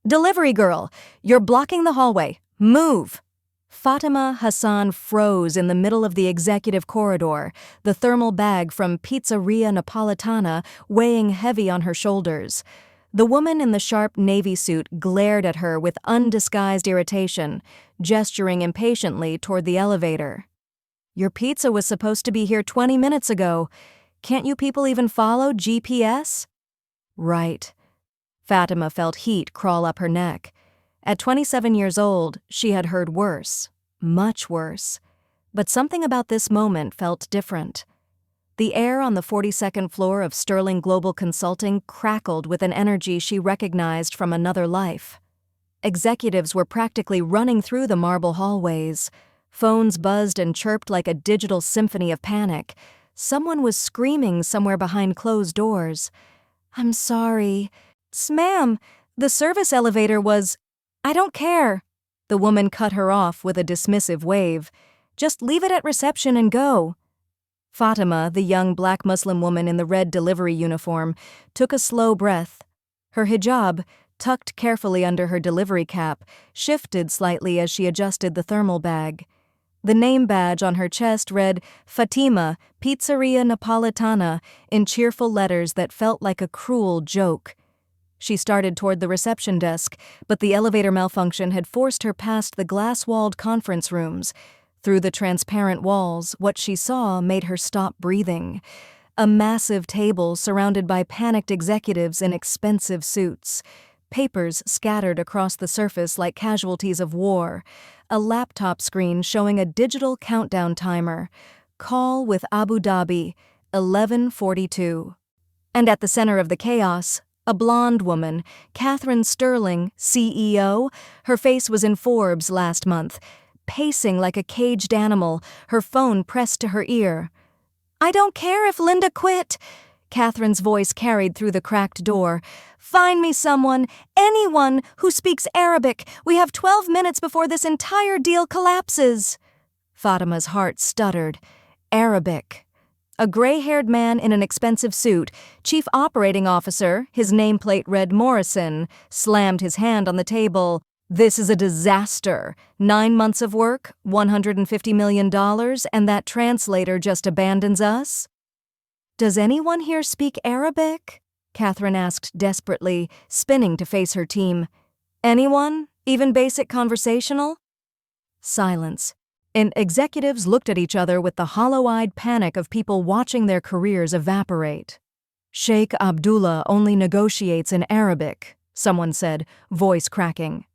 Delivery girl, you're blocking the hallway. Move! Fatimah Hassan froze in the middle of the executive corridor, the thermal bag from Pizzeria Napolitana weighing heavy on her shoulders. The woman in the sharp navy suit glared at her with undisguised irritation, gesturing impatiently toward the elevator. Your pizza was supposed to be here 20 minutes ago. Can't you people even follow GPS? Right. Fatimah felt heat crawl up her neck. At 27 years old, she had heard worse, much worse. But something about this moment felt different. The air on the 42nd floor of Sterling Global Consulting crackled with an energy she recognized from another life. Executives were practically running through the marble hallways. Phones buzzed and chirped like a digital symphony of panic. Someone was screaming somewhere behind closed doors. "I'm sorry. Ma'am, the service elevator was—" "I don't care." The woman cut her off with a dismissive wave. "Just leave it at reception and go." Fatimah, the young black Muslim woman in the red delivery uniform, took a slow breath. Her hijab, tucked carefully under her delivery cap, shifted slightly as she adjusted the thermal bag. The name badge on her chest read Fatimah, Pizzeria Napolitana, in cheerful letters that felt like a cruel joke. She started toward the reception desk, but the elevator malfunction had forced her past the glass-walled conference rooms. Through the transparent walls, what she saw made her stop breathing. A massive table surrounded by panicked executives in expensive suits. Papers scattered across the surface like casualties of war. A laptop screen showing a digital countdown timer. Call with Abu Dhabi, 11:42. And at the center of the chaos, a blonde woman, Catherine Sterling, CEO, her face was in Forbes last month, pacing like a caged animal, her phone pressed to her ear. "I don't care if Linda quit," Catherine's voice carried through the cracked door. "Find me someone, anyone, who speaks Arabic. We have 12 minutes before this entire deal collapses." Fatimah's heart stuttered. Arabic. A gray-haired man in an expensive suit, chief operating officer, his nameplate read Morrison, slammed his hand on the table. "This is a disaster. 9 months of work, $150 million, and that translator just abandons us?" "Does anyone here speak Arabic?" Catherine asked desperately, spinning to face her team. "Anyone? Even basic conversational?" Silence. And executives looked at each other with the hollow-eyed panic of people watching their careers evaporate. "Sheikh Abdullah only negotiates in Arabic," someone said, voice cracking.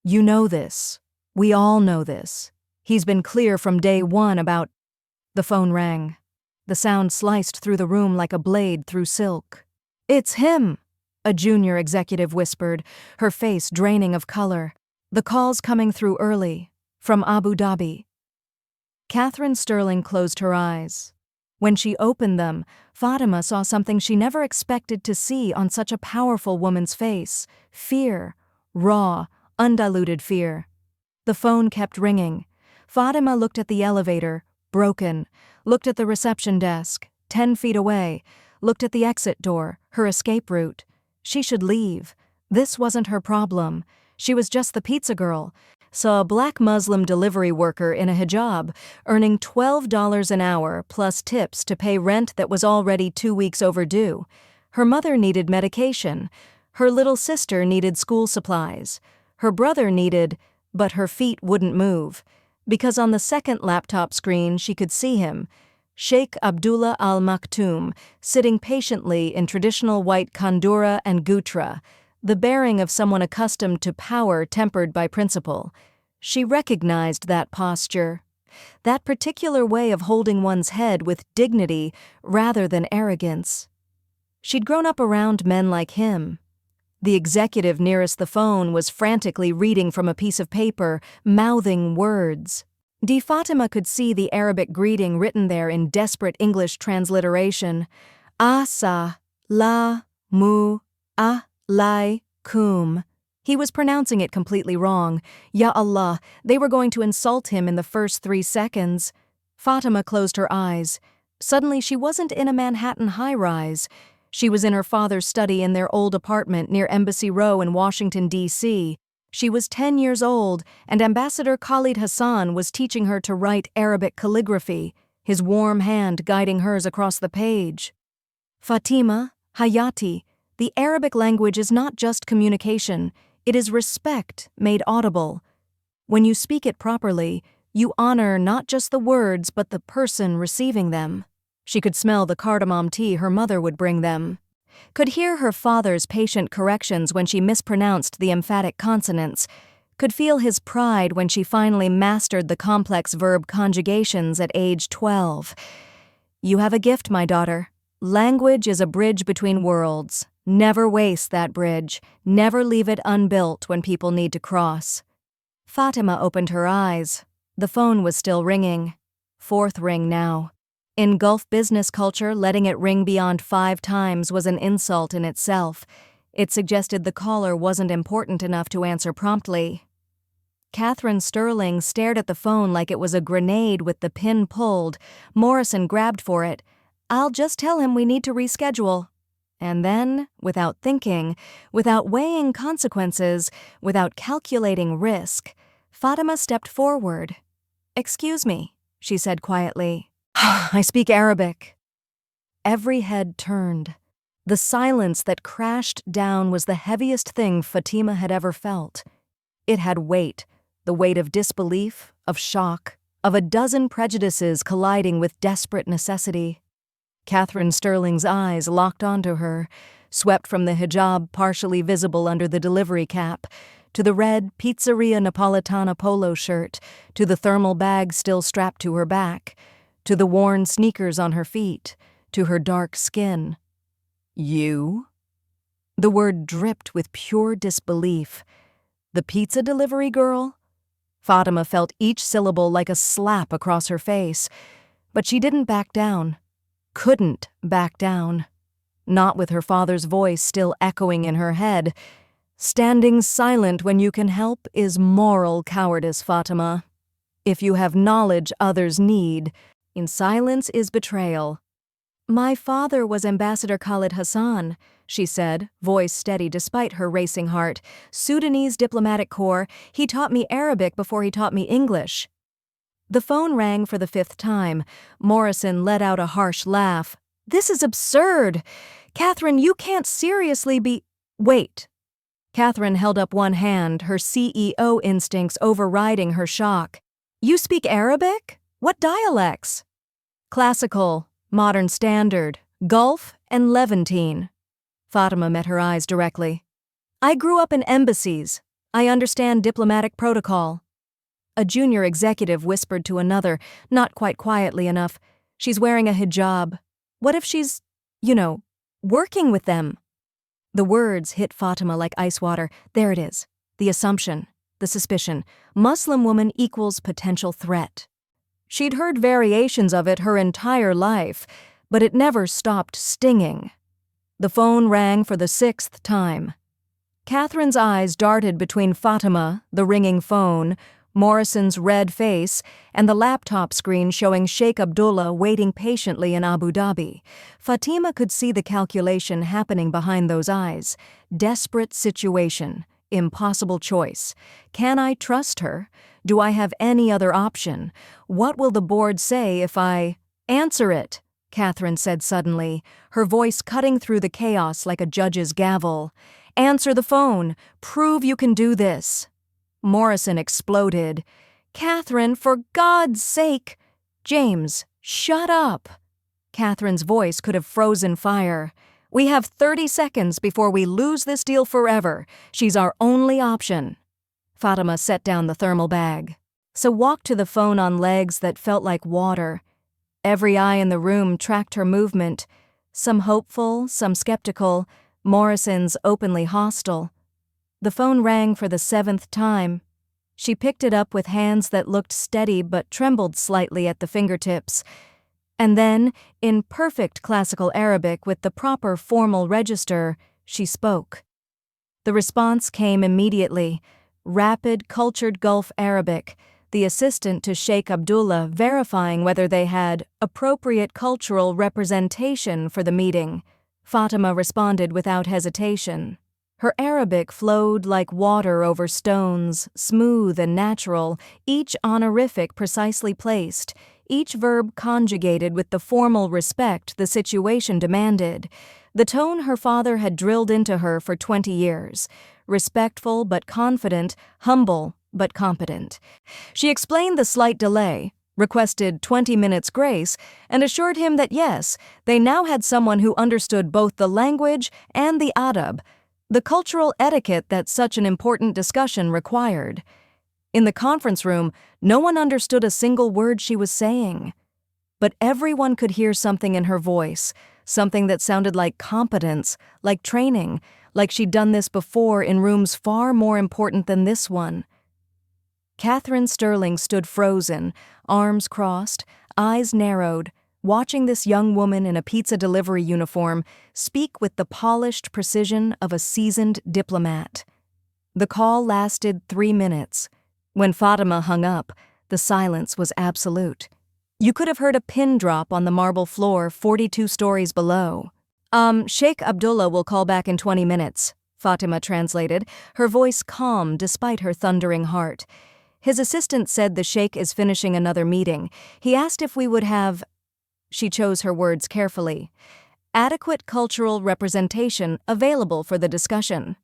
"You know this. We all know this. He's been clear from day one about—" The phone rang. The sound sliced through the room like a blade through silk. "It's him," a junior executive whispered, her face draining of color. "The call's coming through early, from Abu Dhabi." Catherine Sterling closed her eyes. When she opened them, Fatimah saw something she never expected to see on such a powerful woman's face: fear, raw, undiluted fear. The phone kept ringing. Fatimah looked at the elevator, broken, looked at the reception desk, 10 feet away, looked at the exit door, her escape route. She should leave. This wasn't her problem. She was just the pizza girl. Saw a black Muslim delivery worker in a hijab, earning $12 an hour plus tips to pay rent that was already 2 weeks overdue. Her mother needed medication. Her little sister needed school supplies. Her brother needed, but her feet wouldn't move. Because on the second laptop screen she could see him, Sheikh Abdullah Al Maktoum, sitting patiently in traditional white kandura and gutra, the bearing of someone accustomed to power tempered by principle. She recognized that posture, that particular way of holding one's head with dignity rather than arrogance. She'd grown up around men like him. The executive nearest the phone was frantically reading from a piece of paper, mouthing words. Fatimah could see the Arabic greeting written there in desperate English transliteration. Asa, la, mu, kum. He was pronouncing it completely wrong. Ya Allah, they were going to insult him in the first 3 seconds. Fatimah closed her eyes. Suddenly she wasn't in a Manhattan high-rise. She was in her father's study in their old apartment near Embassy Row in Washington, D.C. She was 10 years old, and Ambassador Khalid Hassan was teaching her to write Arabic calligraphy, his warm hand guiding hers across the page. Fatima, Hayati, the Arabic language is not just communication, it is respect made audible. When you speak it properly, you honor not just the words but the person receiving them. She could smell the cardamom tea her mother would bring them, could hear her father's patient corrections when she mispronounced the emphatic consonants, could feel his pride when she finally mastered the complex verb conjugations at age 12. You have a gift, my daughter. Language is a bridge between worlds. Never waste that bridge. Never leave it unbuilt when people need to cross. Fatima opened her eyes. The phone was still ringing. 4th ring now. In Gulf business culture, letting it ring beyond 5 times was an insult in itself. It suggested the caller wasn't important enough to answer promptly. Catherine Sterling stared at the phone like it was a grenade with the pin pulled. Morrison grabbed for it. "I'll just tell him we need to reschedule." And then, without thinking, without weighing consequences, without calculating risk, Fatima stepped forward. "Excuse me," she said quietly. "I speak Arabic." Every head turned. The silence that crashed down was the heaviest thing Fatima had ever felt. It had weight, the weight of disbelief, of shock, of a dozen prejudices colliding with desperate necessity. Catherine Sterling's eyes locked onto her, swept from the hijab partially visible under the delivery cap, to the red Pizzeria Napolitana polo shirt, to the thermal bag still strapped to her back, to the worn sneakers on her feet, to her dark skin. "You?" The word dripped with pure disbelief. The pizza delivery girl? Fatima felt each syllable like a slap across her face, but she didn't back down. Couldn't back down. Not with her father's voice still echoing in her head. "Standing silent when you can help is moral cowardice, Fatima. If you have knowledge others need, in silence is betrayal." "My father was Ambassador Khalid Hassan," she said, voice steady despite her racing heart. "Sudanese diplomatic corps. He taught me Arabic before he taught me English." The phone rang for the 5th time. Morrison let out a harsh laugh. "This is absurd! Catherine, you can't seriously be—" "Wait." Catherine held up one hand, her CEO instincts overriding her shock. "You speak Arabic? What dialects?" "Classical, Modern Standard, Gulf, and Levantine." Fatima met her eyes directly. "I grew up in embassies. I understand diplomatic protocol." A junior executive whispered to another, not quite quietly enough, "She's wearing a hijab. What if she's, working with them?" The words hit Fatima like ice water. There it is. The assumption, the suspicion. Muslim woman equals potential threat. She'd heard variations of it her entire life, but it never stopped stinging. The phone rang for the 6th time. Catherine's eyes darted between Fatima, the ringing phone, Morrison's red face, and the laptop screen showing Sheikh Abdullah waiting patiently in Abu Dhabi. Fatima could see the calculation happening behind those eyes. Desperate situation. Impossible choice. Can I trust her? Do I have any other option? What will the board say if I— "Answer it," Catherine said suddenly, her voice cutting through the chaos like a judge's gavel. "Answer the phone. Prove you can do this." Morrison exploded. "Catherine, for God's sake!" "James, shut up!" Catherine's voice could have frozen fire. "We have 30 seconds before we lose this deal forever. She's our only option." Fatima set down the thermal bag. So walked to the phone on legs that felt like water. Every eye in the room tracked her movement. Some hopeful, some skeptical, Morrison's openly hostile. The phone rang for the 7th time. She picked it up with hands that looked steady but trembled slightly at the fingertips. And then, in perfect classical Arabic with the proper formal register, she spoke. The response came immediately. Rapid, cultured Gulf Arabic, the assistant to Sheikh Abdullah verifying whether they had appropriate cultural representation for the meeting. Fatima responded without hesitation. Her Arabic flowed like water over stones, smooth and natural, each honorific precisely placed, each verb conjugated with the formal respect the situation demanded, the tone her father had drilled into her for 20 years, respectful but confident, humble but competent. She explained the slight delay, requested 20 minutes grace, and assured him that yes, they now had someone who understood both the language and the adab, the cultural etiquette that such an important discussion required. In the conference room, no one understood a single word she was saying. But everyone could hear something in her voice, something that sounded like competence, like training, like she'd done this before in rooms far more important than this one. Catherine Sterling stood frozen, arms crossed, eyes narrowed, watching this young woman in a pizza delivery uniform speak with the polished precision of a seasoned diplomat. The call lasted 3 minutes. When Fatima hung up, the silence was absolute. You could have heard a pin drop on the marble floor 42 stories below. Sheikh Abdullah will call back in 20 minutes, Fatima translated, her voice calm despite her thundering heart. His assistant said the Sheikh is finishing another meeting. He asked if we would have, she chose her words carefully, adequate cultural representation available for the discussion.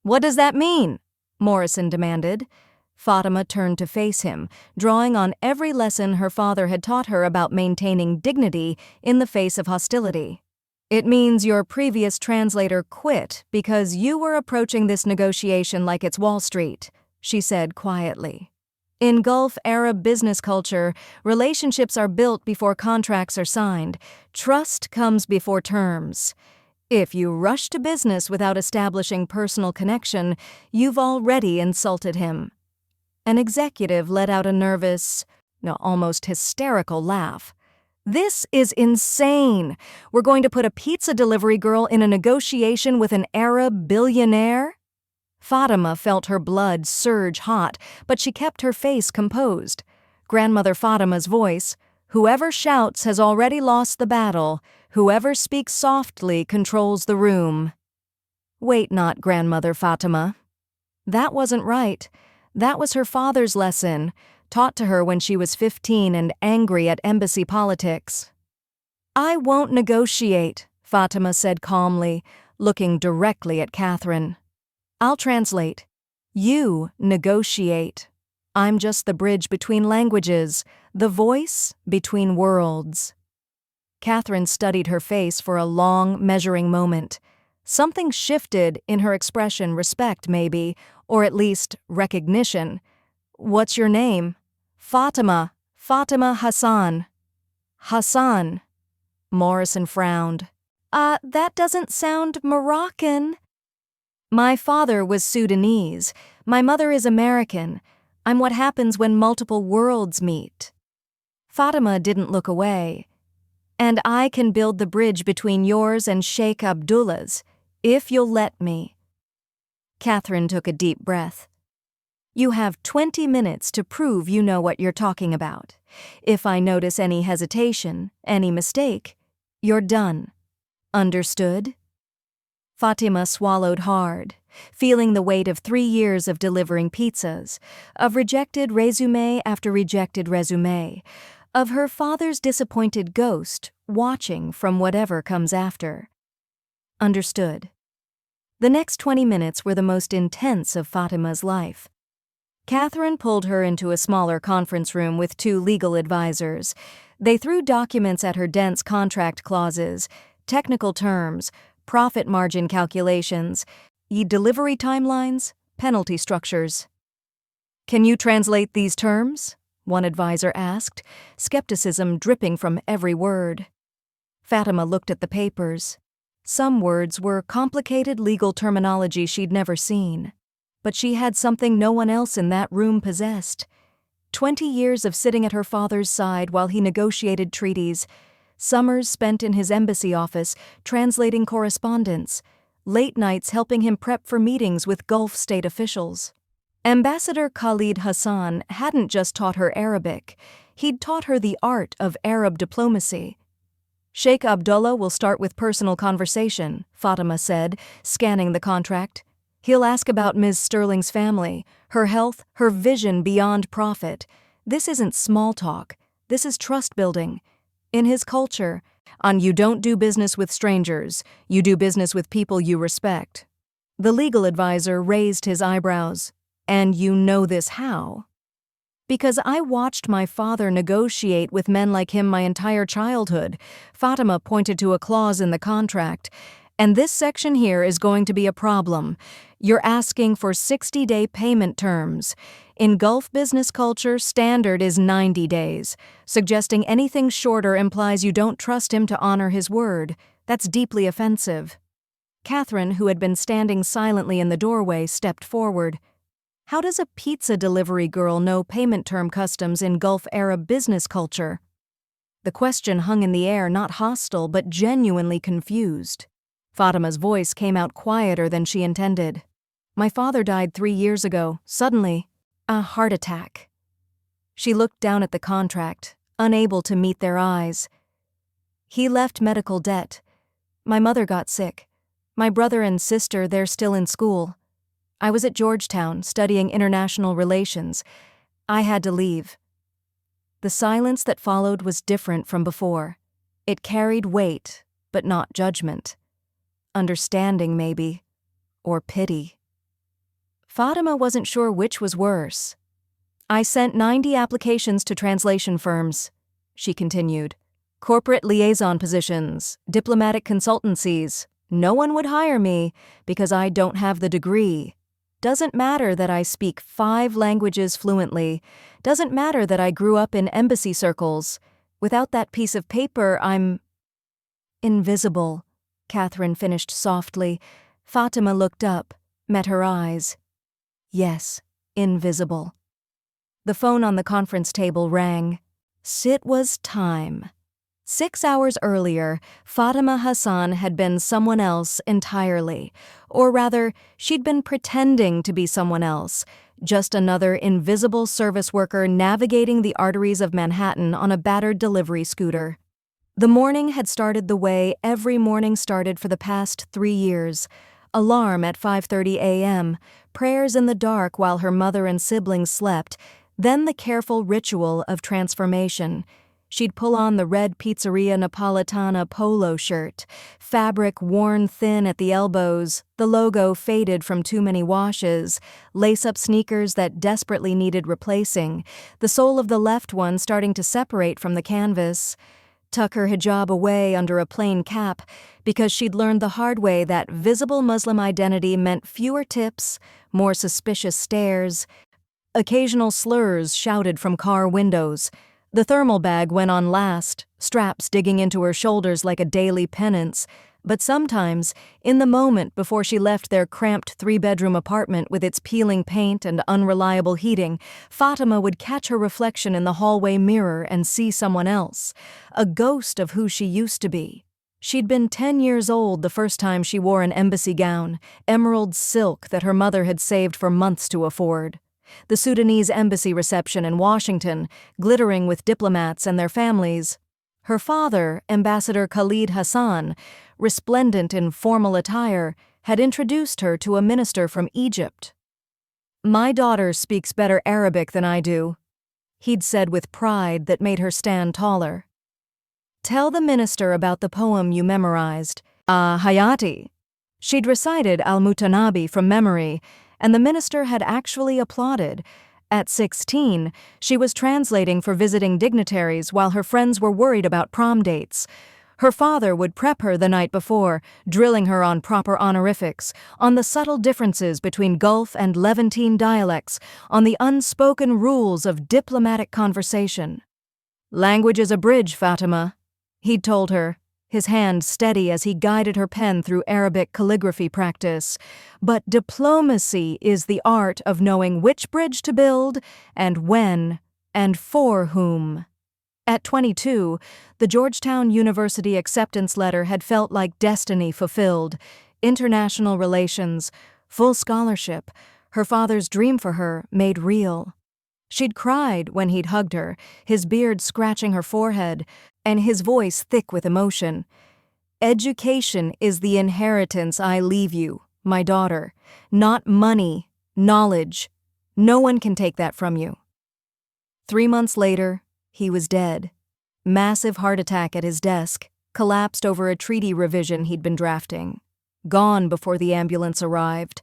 What does that mean? Morrison demanded. Fatima turned to face him, drawing on every lesson her father had taught her about maintaining dignity in the face of hostility. It means your previous translator quit because you were approaching this negotiation like it's Wall Street, she said quietly. In Gulf Arab business culture, relationships are built before contracts are signed. Trust comes before terms. If you rush to business without establishing personal connection, you've already insulted him. An executive let out a nervous, almost hysterical laugh. This is insane. We're going to put a pizza delivery girl in a negotiation with an Arab billionaire? Fatima felt her blood surge hot, but she kept her face composed. Grandmother Fatima's voice, "Whoever shouts has already lost the battle. Whoever speaks softly controls the room." Wait not, Grandmother Fatima. That wasn't right. That was her father's lesson, taught to her when she was 15 and angry at embassy politics. I won't negotiate, Fatima said calmly, looking directly at Catherine. I'll translate. You negotiate. I'm just the bridge between languages, the voice between worlds. Catherine studied her face for a long, measuring moment. Something shifted in her expression, respect maybe, or at least recognition. What's your name? Fatimah Hassan. Hassan. Morrison frowned. That doesn't sound Moroccan. My father was Sudanese. My mother is American. I'm what happens when multiple worlds meet. Fatima didn't look away. And I can build the bridge between yours and Sheikh Abdullah's, if you'll let me. Catherine took a deep breath. You have 20 minutes to prove you know what you're talking about. If I notice any hesitation, any mistake, you're done. Understood? Fatima swallowed hard, feeling the weight of 3 years of delivering pizzas, of rejected resume after rejected resume, of her father's disappointed ghost watching from whatever comes after. Understood. The next 20 minutes were the most intense of Fatima's life. Catherine pulled her into a smaller conference room with 2 legal advisors. They threw documents at her dense contract clauses, technical terms, profit margin calculations, delivery timelines, penalty structures. Can you translate these terms? One advisor asked, skepticism dripping from every word. Fatima looked at the papers. Some words were complicated legal terminology she'd never seen. But she had something no one else in that room possessed. 20 years of sitting at her father's side while he negotiated treaties, summers spent in his embassy office translating correspondence, late nights helping him prep for meetings with Gulf state officials. Ambassador Khalid Hassan hadn't just taught her Arabic, he'd taught her the art of Arab diplomacy. Sheikh Abdullah will start with personal conversation, Fatima said, scanning the contract. He'll ask about Ms. Sterling's family, her health, her vision beyond profit. This isn't small talk. This is trust building. In his culture, you don't do business with strangers, you do business with people you respect. The legal advisor raised his eyebrows. And you know this how? Because I watched my father negotiate with men like him my entire childhood. Fatima pointed to a clause in the contract. And this section here is going to be a problem. You're asking for 60-day payment terms. In Gulf business culture, standard is 90 days. Suggesting anything shorter implies you don't trust him to honor his word. That's deeply offensive. Catherine, who had been standing silently in the doorway, stepped forward. How does a pizza delivery girl know payment term customs in Gulf Arab business culture? The question hung in the air, not hostile, but genuinely confused. Fatima's voice came out quieter than she intended. My father died 3 years ago, suddenly. A heart attack. She looked down at the contract, unable to meet their eyes. He left medical debt. My mother got sick. My brother and sister, they're still in school. I was at Georgetown studying international relations. I had to leave. The silence that followed was different from before. It carried weight, but not judgment. Understanding, maybe, or pity. Fatima wasn't sure which was worse. I sent 90 applications to translation firms, she continued. Corporate liaison positions, diplomatic consultancies. No one would hire me because I don't have the degree. Doesn't matter that I speak 5 languages fluently. Doesn't matter that I grew up in embassy circles. Without that piece of paper, I'm invisible, Catherine finished softly. Fatima looked up, met her eyes. Yes, invisible. The phone on the conference table rang. It was time. 6 hours earlier, Fatimah Hassan had been someone else entirely. Or rather, she'd been pretending to be someone else, just another invisible service worker navigating the arteries of Manhattan on a battered delivery scooter. The morning had started the way every morning started for the past 3 years. Alarm at 5:30 a.m., prayers in the dark while her mother and siblings slept, then the careful ritual of transformation. She'd pull on the red Pizzeria Napolitana polo shirt, fabric worn thin at the elbows, the logo faded from too many washes, lace-up sneakers that desperately needed replacing, the sole of the left one starting to separate from the canvas. Tuck her hijab away under a plain cap because she'd learned the hard way that visible Muslim identity meant fewer tips, more suspicious stares, occasional slurs shouted from car windows. The thermal bag went on last, straps digging into her shoulders like a daily penance. But sometimes, in the moment before she left their cramped 3-bedroom apartment with its peeling paint and unreliable heating, Fatima would catch her reflection in the hallway mirror and see someone else, a ghost of who she used to be. She'd been 10 years old the first time she wore an embassy gown, emerald silk that her mother had saved for months to afford. The Sudanese embassy reception in Washington, glittering with diplomats and their families. Her father, Ambassador Khalid Hassan, resplendent in formal attire, had introduced her to a minister from Egypt. "My daughter speaks better Arabic than I do," he'd said with pride that made her stand taller. "Tell the minister about the poem you memorized, Hayati." She'd recited Al-Mutanabi from memory, and the minister had actually applauded. At 16, she was translating for visiting dignitaries while her friends were worried about prom dates. Her father would prep her the night before, drilling her on proper honorifics, on the subtle differences between Gulf and Levantine dialects, on the unspoken rules of diplomatic conversation. "Language is a bridge, Fatima," he'd told her, his hand steady as he guided her pen through Arabic calligraphy practice. "But diplomacy is the art of knowing which bridge to build, and when, and for whom." At 22, the Georgetown University acceptance letter had felt like destiny fulfilled. International relations, full scholarship, her father's dream for her made real. She'd cried when he'd hugged her, his beard scratching her forehead, and his voice thick with emotion. "Education is the inheritance I leave you, my daughter. Not money, knowledge. No one can take that from you." 3 months later, he was dead. Massive heart attack at his desk, collapsed over a treaty revision he'd been drafting. Gone before the ambulance arrived.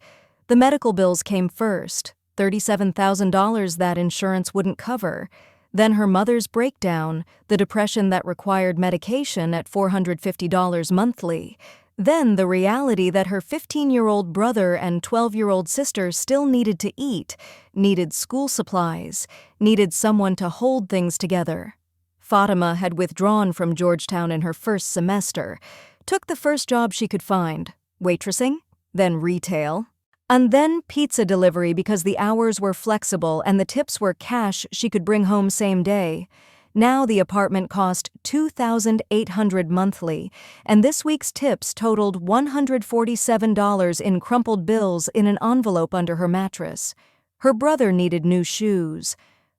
The medical bills came first, $37,000 that insurance wouldn't cover. Then her mother's breakdown, the depression that required medication at $450 monthly. Then the reality that her 15-year-old brother and 12-year-old sister still needed to eat, needed school supplies, needed someone to hold things together. Fatimah had withdrawn from Georgetown in her first semester, took the first job she could find, waitressing, then retail, and then pizza delivery because the hours were flexible and the tips were cash she could bring home same day. Now the apartment cost $2,800 monthly, and this week's tips totaled $147 in crumpled bills in an envelope under her mattress. Her brother needed new shoes.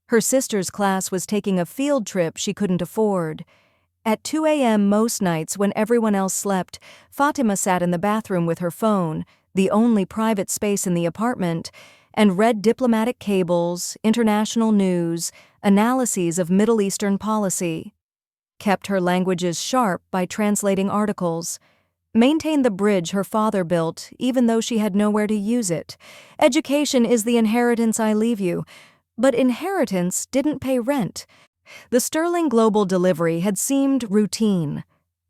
Her sister's class was taking a field trip she couldn't afford. At 2 a.m. most nights when everyone else slept, Fatimah sat in the bathroom with her phone, the only private space in the apartment, and read diplomatic cables, international news, analyses of Middle Eastern policy. Kept her languages sharp by translating articles. Maintained the bridge her father built, even though she had nowhere to use it. Education is the inheritance I leave you. But inheritance didn't pay rent. The sterling global delivery had seemed routine.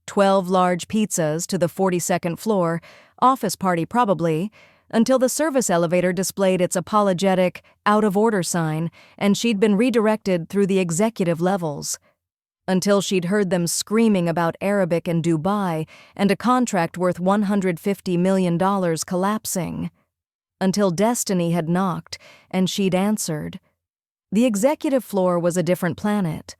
12 large pizzas to the 42nd floor, office party probably, until the service elevator displayed its apologetic, out-of-order sign, and she'd been redirected through the executive levels. Until she'd heard them screaming about Arabic and Dubai and a contract worth $150 million collapsing. Until destiny had knocked, and she'd answered. The executive floor was a different planet.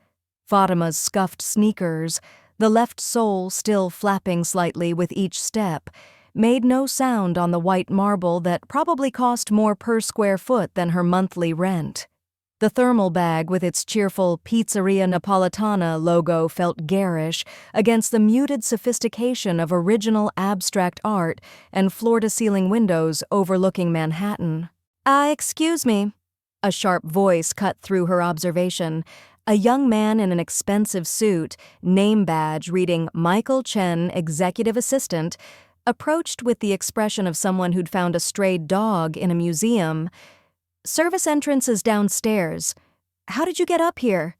Fatimah's scuffed sneakers, the left sole still flapping slightly with each step, made no sound on the white marble that probably cost more per square foot than her monthly rent. The thermal bag with its cheerful Pizzeria Napolitana logo felt garish against the muted sophistication of original abstract art and floor-to-ceiling windows overlooking Manhattan. Excuse me." A sharp voice cut through her observation. A young man in an expensive suit, name badge reading Michael Chen, Executive Assistant, approached with the expression of someone who'd found a strayed dog in a museum. "Service entrance is downstairs. How did you get up here?"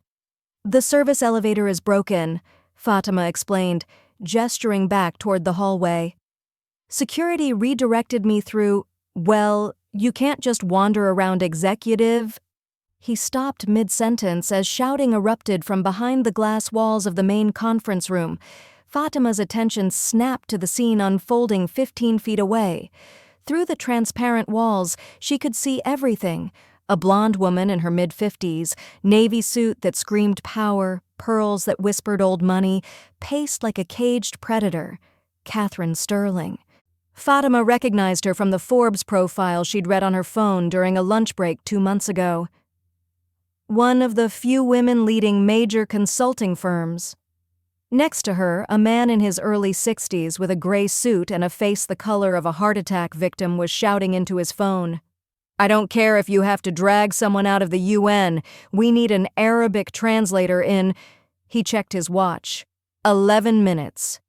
"The service elevator is broken," Fatimah explained, gesturing back toward the hallway. "Security redirected me through, well, you can't just wander around executive." He stopped mid-sentence as shouting erupted from behind the glass walls of the main conference room. Fatimah's attention snapped to the scene unfolding 15 feet away. Through the transparent walls, she could see everything. A blonde woman in her mid-50s, navy suit that screamed power, pearls that whispered old money, paced like a caged predator. Catherine Sterling. Fatimah recognized her from the Forbes profile she'd read on her phone during a lunch break 2 months ago. One of the few women leading major consulting firms. Next to her, a man in his early 60s with a gray suit and a face the color of a heart attack victim was shouting into his phone. "I don't care if you have to drag someone out of the UN. We need an Arabic translator in—" He checked his watch. 11 minutes.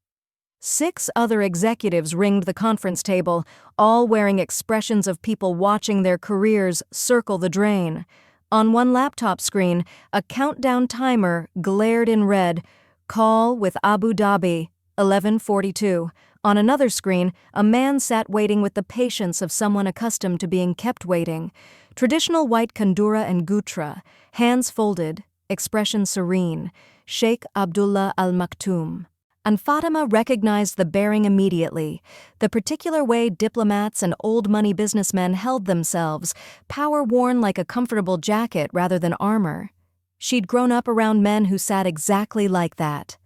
6 other executives ringed the conference table, all wearing expressions of people watching their careers circle the drain. On one laptop screen, a countdown timer glared in red. "Call with Abu Dhabi, 11:42. On another screen, a man sat waiting with the patience of someone accustomed to being kept waiting. Traditional white kandura and gutra, hands folded, expression serene. Sheikh Abdullah Al Maktoum. And Fatimah recognized the bearing immediately, the particular way diplomats and old-money businessmen held themselves, power-worn like a comfortable jacket rather than armor. She'd grown up around men who sat exactly like that.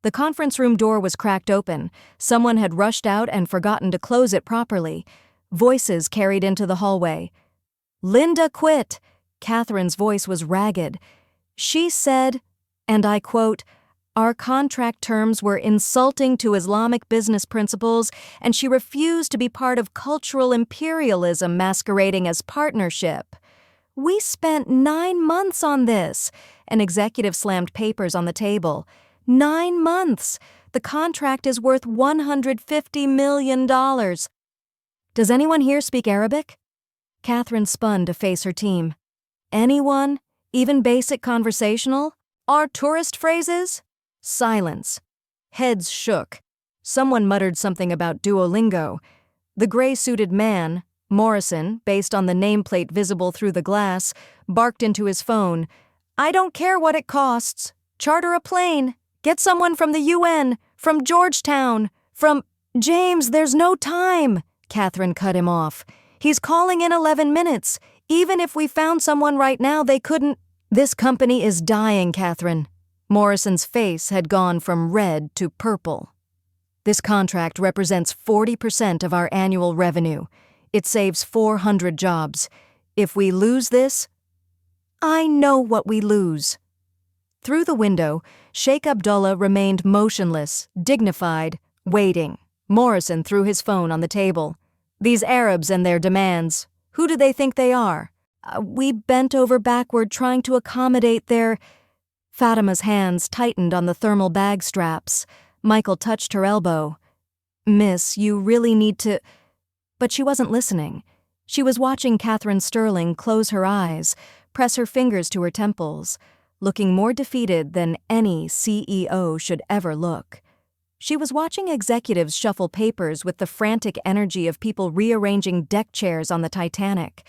The conference room door was cracked open. Someone had rushed out and forgotten to close it properly. Voices carried into the hallway. "Linda quit!" Catherine's voice was ragged. She said, and I quote, Our contract terms were insulting to Islamic business principles, and she refused to be part of cultural imperialism masquerading as partnership. We spent 9 months on this. An executive slammed papers on the table. 9 months! The contract is worth $150 million. Does anyone here speak Arabic? Catherine spun to face her team. Anyone? Even basic conversational? Our tourist phrases? Silence. Heads shook. Someone muttered something about Duolingo. The gray-suited man, Morrison, based on the nameplate visible through the glass, barked into his phone. I don't care what it costs. Charter a plane. Get someone from the UN, from Georgetown, from... James, there's no time. Catherine cut him off. He's calling in 11 minutes. Even if we found someone right now, they couldn't... This company is dying, Catherine. Morrison's face had gone from red to purple. This contract represents 40% of our annual revenue. It saves 400 jobs. If we lose this, I know what we lose. Through the window, Sheikh Abdullah remained motionless, dignified, waiting. Morrison threw his phone on the table. These Arabs and their demands, who do they think they are? We bent over backward trying to accommodate their... Fatimah's hands tightened on the thermal bag straps. Michael touched her elbow. Miss, you really need to... But she wasn't listening. She was watching Catherine Sterling close her eyes, press her fingers to her temples, looking more defeated than any CEO should ever look. She was watching executives shuffle papers with the frantic energy of people rearranging deck chairs on the Titanic.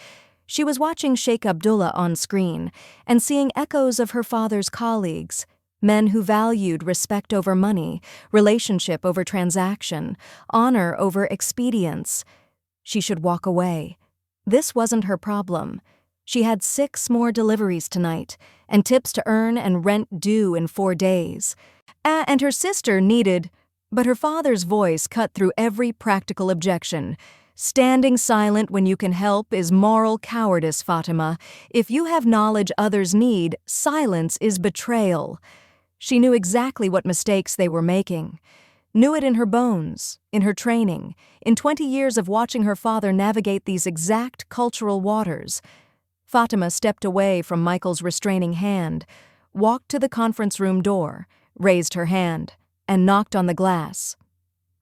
She was watching Sheikh Abdullah on screen and seeing echoes of her father's colleagues, men who valued respect over money, relationship over transaction, honor over expedience. She should walk away. This wasn't her problem. She had 6 more deliveries tonight, and tips to earn and rent due in 4 days. And her sister needed... But her father's voice cut through every practical objection. Standing silent when you can help is moral cowardice, Fatimah. If you have knowledge others need, silence is betrayal. She knew exactly what mistakes they were making. Knew it in her bones, in her training, in 20 years of watching her father navigate these exact cultural waters. Fatimah stepped away from Michael's restraining hand, walked to the conference room door, raised her hand, and knocked on the glass.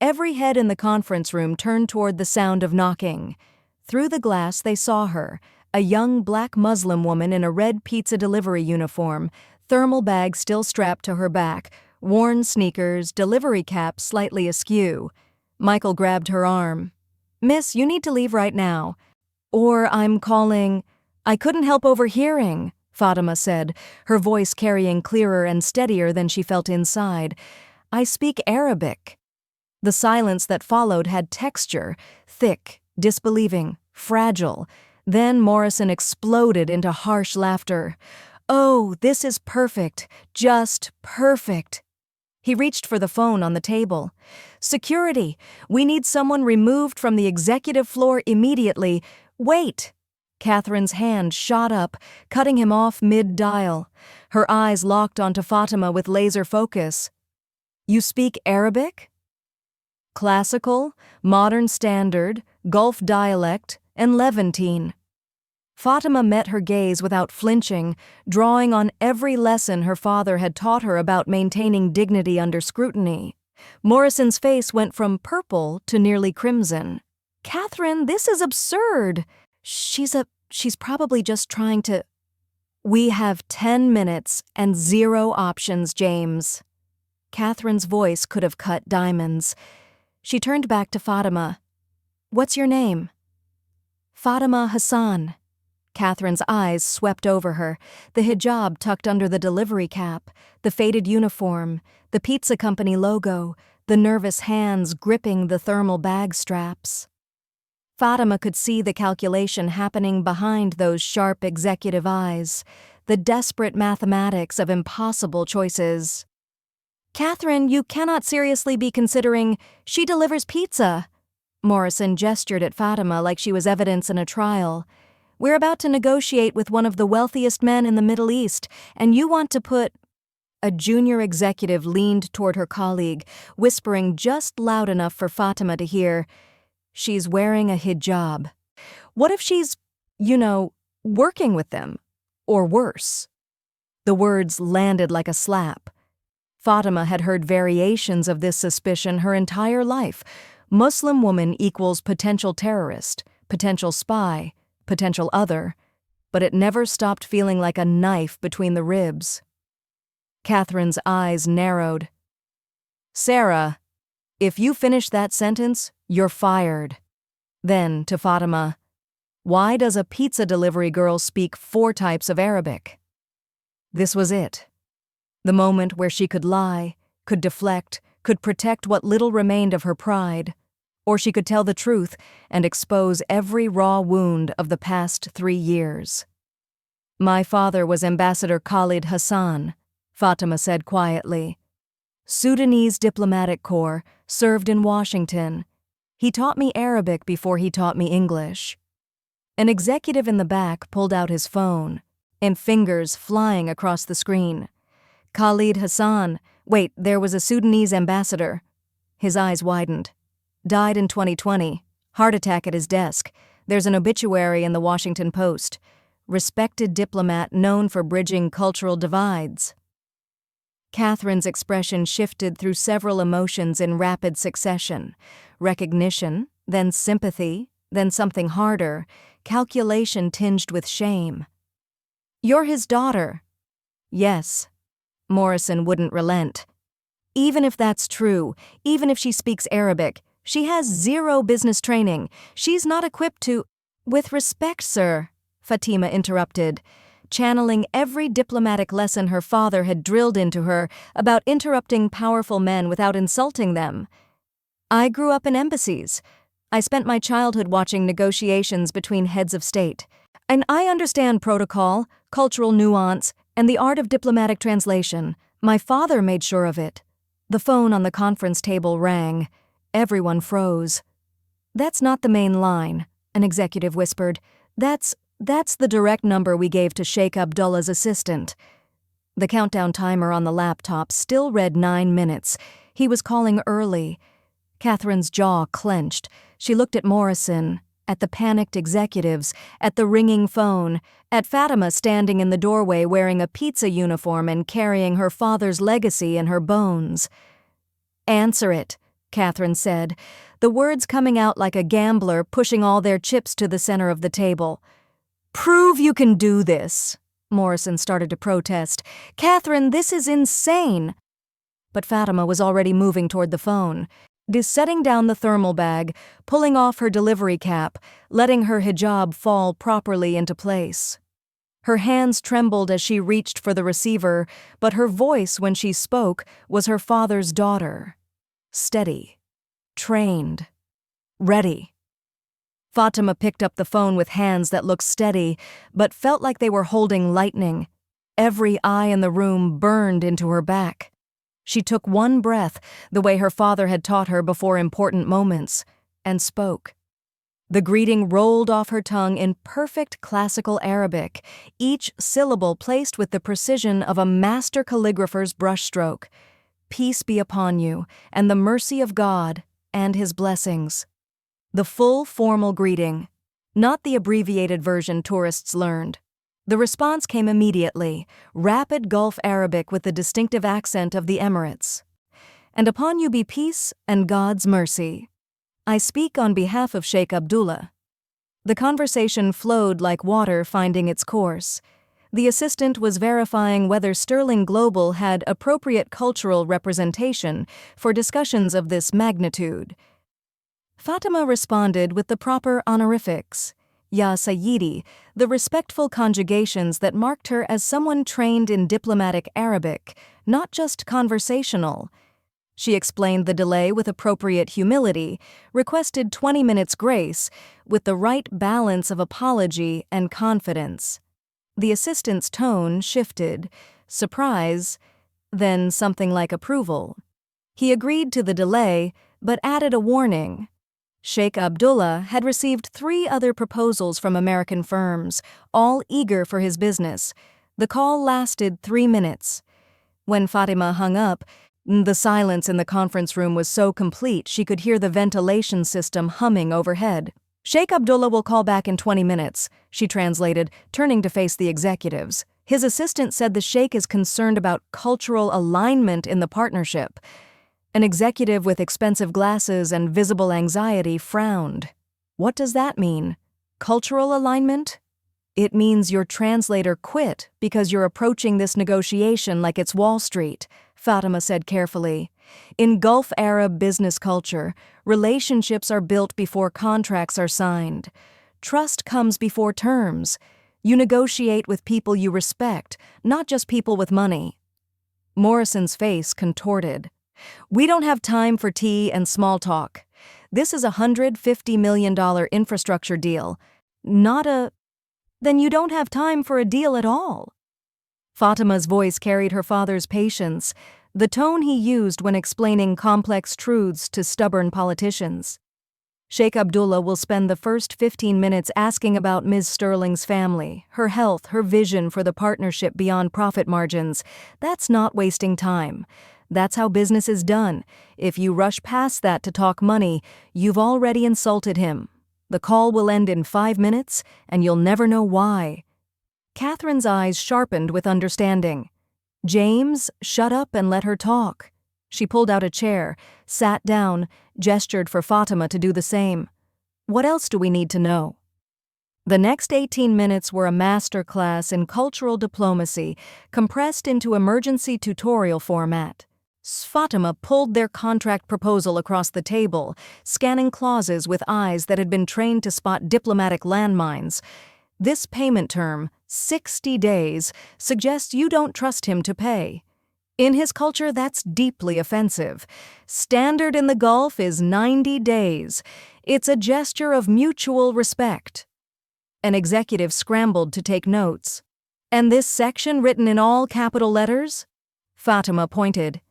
Every head in the conference room turned toward the sound of knocking. Through the glass they saw her, a young black Muslim woman in a red pizza delivery uniform, thermal bag still strapped to her back, worn sneakers, delivery cap slightly askew. Michael grabbed her arm. Miss, you need to leave right now. Or I'm calling... I couldn't help overhearing, Fatimah said, her voice carrying clearer and steadier than she felt inside. I speak Arabic. The silence that followed had texture, thick, disbelieving, fragile. Then Morrison exploded into harsh laughter. Oh, this is perfect, just perfect. He reached for the phone on the table. Security, we need someone removed from the executive floor immediately. Wait. Catherine's hand shot up, cutting him off mid-dial. Her eyes locked onto Fatimah with laser focus. You speak Arabic? Classical, modern standard, Gulf dialect, and Levantine. Fatimah met her gaze without flinching, drawing on every lesson her father had taught her about maintaining dignity under scrutiny. Morrison's face went from purple to nearly crimson. Catherine, this is absurd. She's probably just trying to... We have 10 minutes and 0 options, James. Catherine's voice could have cut diamonds. She turned back to Fatimah. What's your name? Fatimah Hassan. Catherine's eyes swept over her, the hijab tucked under the delivery cap, the faded uniform, the pizza company logo, the nervous hands gripping the thermal bag straps. Fatimah could see the calculation happening behind those sharp executive eyes, the desperate mathematics of impossible choices. Catherine, you cannot seriously be considering she delivers pizza. Morrison gestured at Fatimah like she was evidence in a trial. We're about to negotiate with one of the wealthiest men in the Middle East, and you want to put... a junior executive leaned toward her colleague, whispering just loud enough for Fatima to hear, "She's wearing a hijab. What if she's, working with them? Or worse?" The words landed like a slap. Fatima had heard variations of this suspicion her entire life. Muslim woman equals potential terrorist, potential spy, potential other, but it never stopped feeling like a knife between the ribs. Catherine's eyes narrowed. "Sarah, if you finish that sentence, you're fired." Then, to Fatima, "Why does a pizza delivery girl speak 4 types of Arabic?" This was it. The moment where she could lie, could deflect, could protect what little remained of her pride, or she could tell the truth and expose every raw wound of the past 3 years. "My father was Ambassador Khalid Hassan," Fatima said quietly. "Sudanese diplomatic corps, served in Washington. He taught me Arabic before he taught me English." An executive in the back pulled out his phone, and fingers flying across the screen. "Khalid Hassan, wait, there was a Sudanese ambassador." His eyes widened. "Died in 2020, heart attack at his desk. There's an obituary in the Washington Post. Respected diplomat known for bridging cultural divides." Catherine's expression shifted through several emotions in rapid succession. Recognition, then sympathy, then something harder, calculation tinged with shame. "You're his daughter." "Yes." Morrison wouldn't relent. "Even if that's true, even if she speaks Arabic, she has 0 business training. She's not equipped to—" "With respect, sir," Fatima interrupted, channeling every diplomatic lesson her father had drilled into her about interrupting powerful men without insulting them. "I grew up in embassies. I spent my childhood watching negotiations between heads of state. And I understand protocol, cultural nuance, and the art of diplomatic translation. My father made sure of it." The phone on the conference table rang. Everyone froze. "That's not the main line," an executive whispered. That's the direct number we gave to Sheikh Abdullah's assistant." The countdown timer on the laptop still read 9 minutes. He was calling early. Catherine's jaw clenched. She looked at Morrison, at the panicked executives, at the ringing phone, at Fatima standing in the doorway wearing a pizza uniform and carrying her father's legacy in her bones. "Answer it," Catherine said, the words coming out like a gambler pushing all their chips to the center of the table. "Prove you can do this," Morrison started to protest. "Catherine, this is insane." But Fatima was already moving toward the phone, setting down the thermal bag, pulling off her delivery cap, letting her hijab fall properly into place. Her hands trembled as she reached for the receiver, but her voice when she spoke was her father's daughter. Steady, trained, ready. Fatima picked up the phone with hands that looked steady, but felt like they were holding lightning. Every eye in the room burned into her back. She took one breath, the way her father had taught her before important moments, and spoke. The greeting rolled off her tongue in perfect classical Arabic, each syllable placed with the precision of a master calligrapher's brushstroke. "Peace be upon you, and the mercy of God, and His blessings." The full formal greeting, not the abbreviated version tourists learned. The response came immediately, rapid Gulf Arabic with the distinctive accent of the Emirates. "And upon you be peace and God's mercy. I speak on behalf of Sheikh Abdullah." The conversation flowed like water finding its course. The assistant was verifying whether Sterling Global had appropriate cultural representation for discussions of this magnitude. Fatima responded with the proper honorifics. Ya Sayyidi, the respectful conjugations that marked her as someone trained in diplomatic Arabic, not just conversational. She explained the delay with appropriate humility, requested 20 minutes grace, with the right balance of apology and confidence. The assistant's tone shifted, surprise, then something like approval. He agreed to the delay, but added a warning. Sheikh Abdullah had received 3 other proposals from American firms, all eager for his business. The call lasted 3 minutes. When Fatimah hung up, the silence in the conference room was so complete she could hear the ventilation system humming overhead. "Sheikh Abdullah will call back in 20 minutes, she translated, turning to face the executives. His assistant said the sheikh is concerned about cultural alignment in the partnership. An executive with expensive glasses and visible anxiety frowned. "What does that mean? Cultural alignment?" "It means your translator quit because you're approaching this negotiation like it's Wall Street," Fatimah said carefully. "In Gulf Arab business culture, relationships are built before contracts are signed. Trust comes before terms. You negotiate with people you respect, not just people with money." Morrison's face contorted. "We don't have time for tea and small talk. This is a $150 million infrastructure deal, not a— Then you don't have time for a deal at all." Fatimah's voice carried her father's patience, the tone he used when explaining complex truths to stubborn politicians. "Sheikh Abdullah will spend the first 15 minutes asking about Ms. Sterling's family, her health, her vision for the partnership beyond profit margins. That's not wasting time. That's how business is done. If you rush past that to talk money, you've already insulted him. The call will end in 5 minutes, and you'll never know why." Catherine's eyes sharpened with understanding. "James, shut up and let her talk." She pulled out a chair, sat down, gestured for Fatimah to do the same. "What else do we need to know?" The next 18 minutes were a master class in cultural diplomacy, compressed into emergency tutorial format. Fatimah pulled their contract proposal across the table, scanning clauses with eyes that had been trained to spot diplomatic landmines. "This payment term, 60 days, suggests you don't trust him to pay. In his culture, that's deeply offensive. Standard in the Gulf is 90 days. It's a gesture of mutual respect." An executive scrambled to take notes. "And this section written in all capital letters?" Fatimah pointed.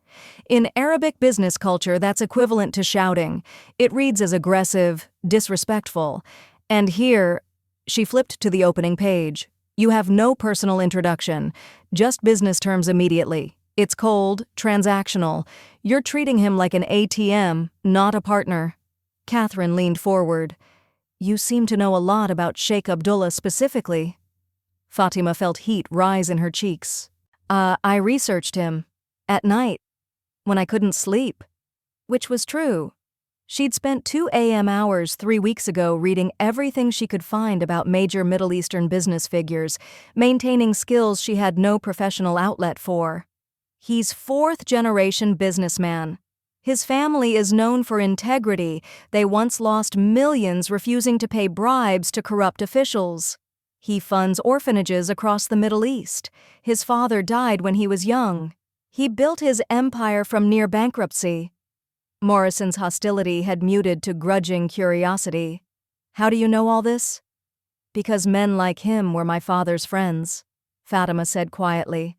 "In Arabic business culture, that's equivalent to shouting. It reads as aggressive, disrespectful. And here," she flipped to the opening page, "you have no personal introduction, just business terms immediately. It's cold, transactional. You're treating him like an ATM, not a partner." Catherine leaned forward. "You seem to know a lot about Sheikh Abdullah specifically." Fatimah felt heat rise in her cheeks. I researched him. At night. When I couldn't sleep." Which was true. She'd spent 2 a.m. hours 3 weeks ago reading everything she could find about major Middle Eastern business figures, maintaining skills she had no professional outlet for. He's 4th-generation businessman. His family is known for integrity. They once lost millions refusing to pay bribes to corrupt officials. He funds orphanages across the Middle East. His father died when he was young. He built his empire from near bankruptcy. Morrison's hostility had muted to grudging curiosity. "How do you know all this?" "Because men like him were my father's friends," Fatimah said quietly.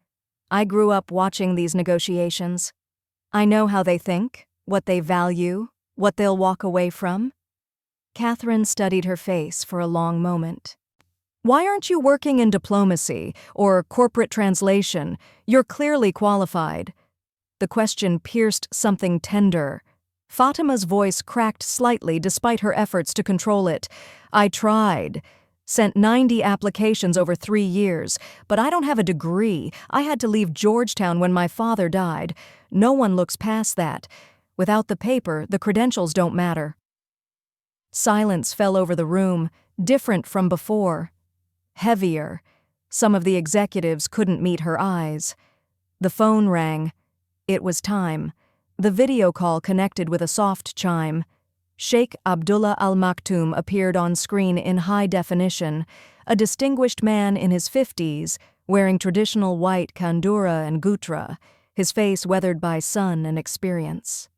"I grew up watching these negotiations. I know how they think, what they value, what they'll walk away from." Catherine studied her face for a long moment. "Why aren't you working in diplomacy or corporate translation? You're clearly qualified." The question pierced something tender. Fatimah's voice cracked slightly despite her efforts to control it. "I tried. Sent 90 applications over 3 years, but I don't have a degree. I had to leave Georgetown when my father died. No one looks past that. Without the paper, the credentials don't matter." Silence fell over the room, different from before. Heavier. Some of the executives couldn't meet her eyes. The phone rang. It was time. The video call connected with a soft chime. Sheikh Abdullah Al Maktoum appeared on screen in high definition, a distinguished man in his 50s, wearing traditional white kandura and gutra, his face weathered by sun and experience.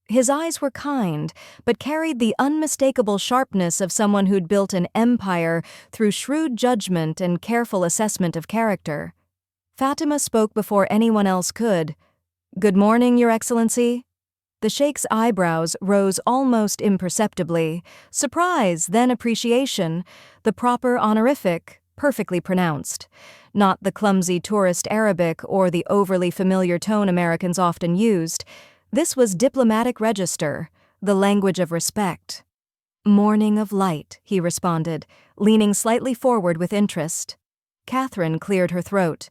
His eyes were kind, but carried the unmistakable sharpness of someone who'd built an empire through shrewd judgment and careful assessment of character. Fatimah spoke before anyone else could. "Good morning, Your Excellency." The sheikh's eyebrows rose almost imperceptibly, surprise, then appreciation, the proper honorific, perfectly pronounced. Not the clumsy tourist Arabic or the overly familiar tone Americans often used. This was diplomatic register, the language of respect. "Morning of light," he responded, leaning slightly forward with interest. Catherine cleared her throat.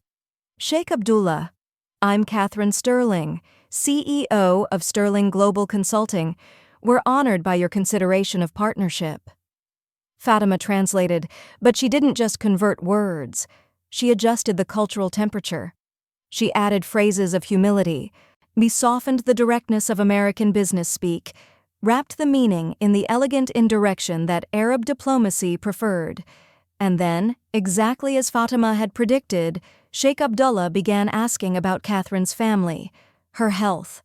"Sheikh Abdullah, I'm Catherine Sterling, CEO of Sterling Global Consulting. We're honored by your consideration of partnership." Fatima translated, but she didn't just convert words. She adjusted the cultural temperature. She added phrases of humility, softened the directness of American business speak, wrapped the meaning in the elegant indirection that Arab diplomacy preferred. And then, exactly as Fatima had predicted, Sheikh Abdullah began asking about Catherine's family, her health,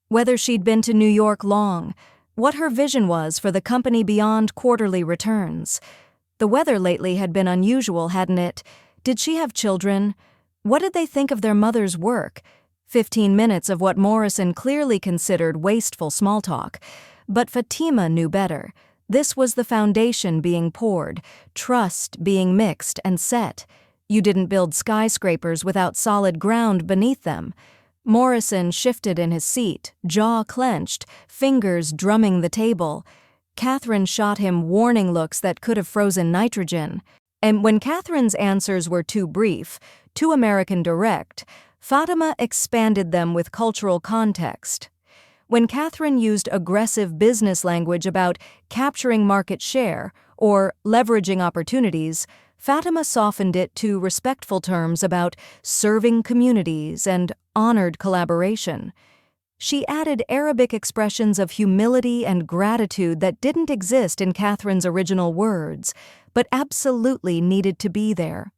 whether she'd been to New York long, what her vision was for the company beyond quarterly returns. The weather lately had been unusual, hadn't it? Did she have children? What did they think of their mother's work? 15 minutes of what Morrison clearly considered wasteful small talk. But Fatima knew better. This was the foundation being poured, trust being mixed and set. You didn't build skyscrapers without solid ground beneath them. Morrison shifted in his seat, jaw clenched, fingers drumming the table. Catherine shot him warning looks that could have frozen nitrogen. And when Catherine's answers were too brief, too American direct, Fatima expanded them with cultural context. When Catherine used aggressive business language about capturing market share or leveraging opportunities, Fatima softened it to respectful terms about serving communities and honored collaboration. She added Arabic expressions of humility and gratitude that didn't exist in Catherine's original words, but absolutely needed to be there.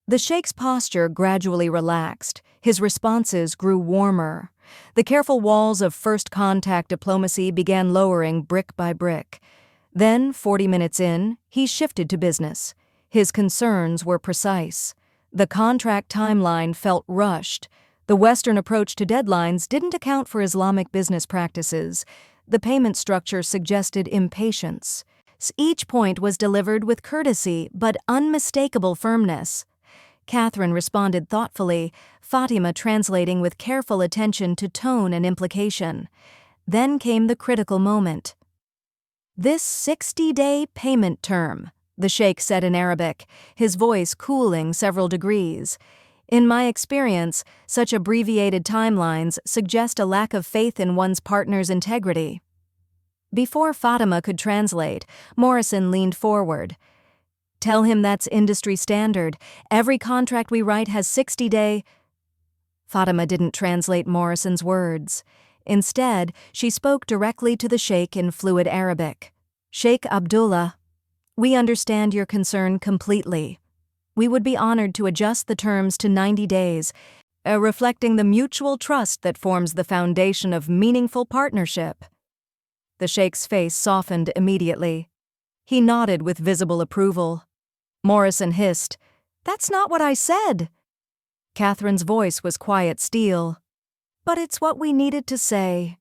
The Sheikh's posture gradually relaxed. His responses grew warmer. The careful walls of first-contact diplomacy began lowering brick by brick. Then, 40 minutes in, he shifted to business. His concerns were precise. The contract timeline felt rushed. The Western approach to deadlines didn't account for Islamic business practices. The payment structure suggested impatience. Each point was delivered with courtesy but unmistakable firmness. Catherine responded thoughtfully, Fatima translating with careful attention to tone and implication. Then came the critical moment. "This 60-day payment term," the Sheikh said in Arabic, his voice cooling several degrees. "In my experience, such abbreviated timelines suggest a lack of faith in one's partner's integrity." Before Fatima could translate, Morrison leaned forward. "Tell him that's industry standard. Every contract we write has 60-day—" Fatima didn't translate Morrison's words. Instead, she spoke directly to the Sheikh in fluid Arabic. "Sheikh Abdullah, we understand your concern completely. We would be honored to adjust the terms to 90 days, reflecting the mutual trust that forms the foundation of meaningful partnership." The Sheikh's face softened immediately. He nodded with visible approval. Morrison hissed, "That's not what I said." Catherine's voice was quiet steel. "But it's what we needed to say."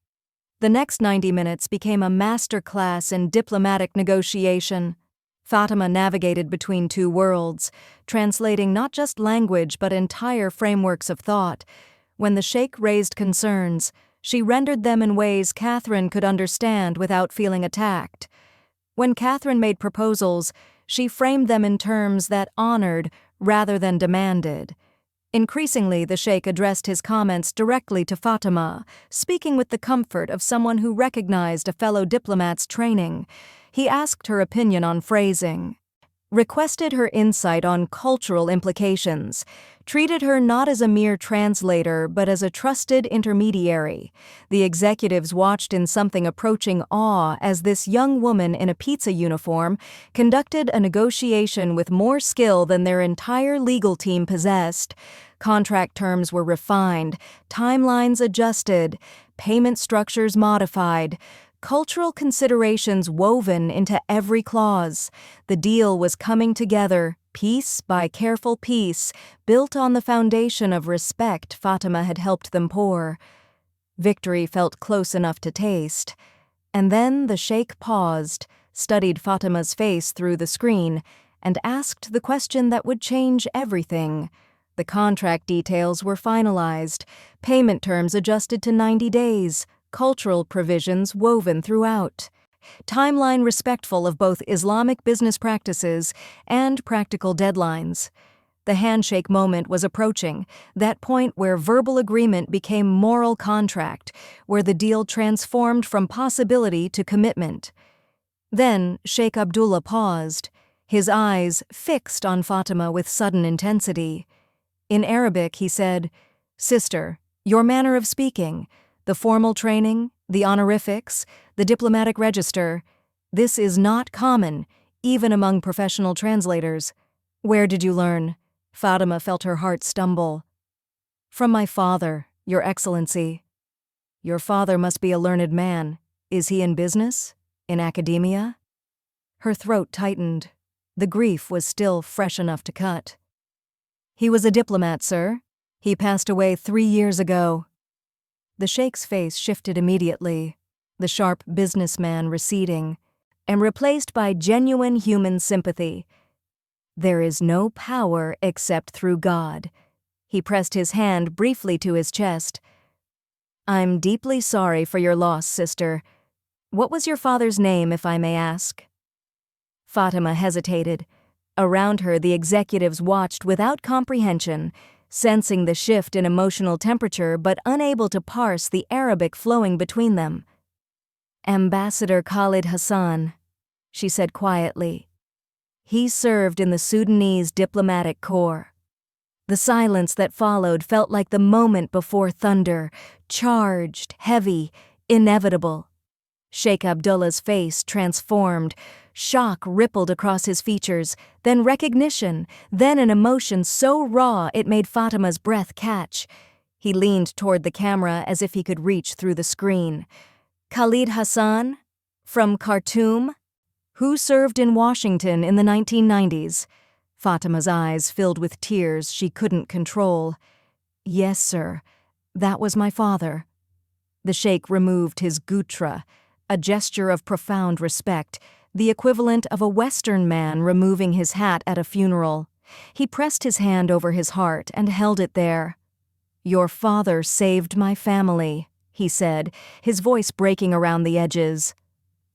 The next 90 minutes became a master class in diplomatic negotiation. Fatima navigated between two worlds, translating not just language but entire frameworks of thought. When the Sheikh raised concerns, she rendered them in ways Catherine could understand without feeling attacked. When Catherine made proposals, she framed them in terms that honored rather than demanded. Increasingly, the Sheikh addressed his comments directly to Fatima, speaking with the comfort of someone who recognized a fellow diplomat's training. He asked her opinion on phrasing, requested her insight on cultural implications, treated her not as a mere translator but as a trusted intermediary. The executives watched in something approaching awe as this young woman in a pizza uniform conducted a negotiation with more skill than their entire legal team possessed. Contract terms were refined, timelines adjusted, payment structures modified, cultural considerations woven into every clause. The deal was coming together, piece by careful piece, built on the foundation of respect Fatima had helped them pour. Victory felt close enough to taste. And then the Sheikh paused, studied Fatima's face through the screen, and asked the question that would change everything. The contract details were finalized, payment terms adjusted to 90 days, cultural provisions woven throughout. Timeline respectful of both Islamic business practices and practical deadlines. The handshake moment was approaching, that point where verbal agreement became moral contract, where the deal transformed from possibility to commitment. Then Sheikh Abdullah paused, his eyes fixed on Fatimah with sudden intensity. In Arabic, he said, "Sister, your manner of speaking, the formal training, the honorifics, the diplomatic register, this is not common, even among professional translators. Where did you learn?" Fatimah felt her heart stumble. "From my father, Your Excellency." "Your father must be a learned man. Is he in business? In academia?" Her throat tightened. The grief was still fresh enough to cut. "He was a diplomat, sir. He passed away 3 years ago." The Sheikh's face shifted immediately, the sharp businessman receding, and replaced by genuine human sympathy. "There is no power except through God." He pressed his hand briefly to his chest. "I'm deeply sorry for your loss, sister. What was your father's name, if I may ask?" Fatimah hesitated. Around her, the executives watched without comprehension, sensing the shift in emotional temperature but unable to parse the Arabic flowing between them. "Ambassador Khalid Hassan," she said quietly. "He served in the Sudanese diplomatic corps." The silence that followed felt like the moment before thunder, charged, heavy, inevitable. Sheikh Abdullah's face transformed. Shock rippled across his features, then recognition, then an emotion so raw it made Fatimah's breath catch. He leaned toward the camera as if he could reach through the screen. "Khalid Hassan? From Khartoum? Who served in Washington in the 1990s? Fatimah's eyes filled with tears she couldn't control. "Yes, sir. That was my father." The sheikh removed his gutra, a gesture of profound respect, the equivalent of a Western man removing his hat at a funeral. He pressed his hand over his heart and held it there. "Your father saved my family," he said, his voice breaking around the edges.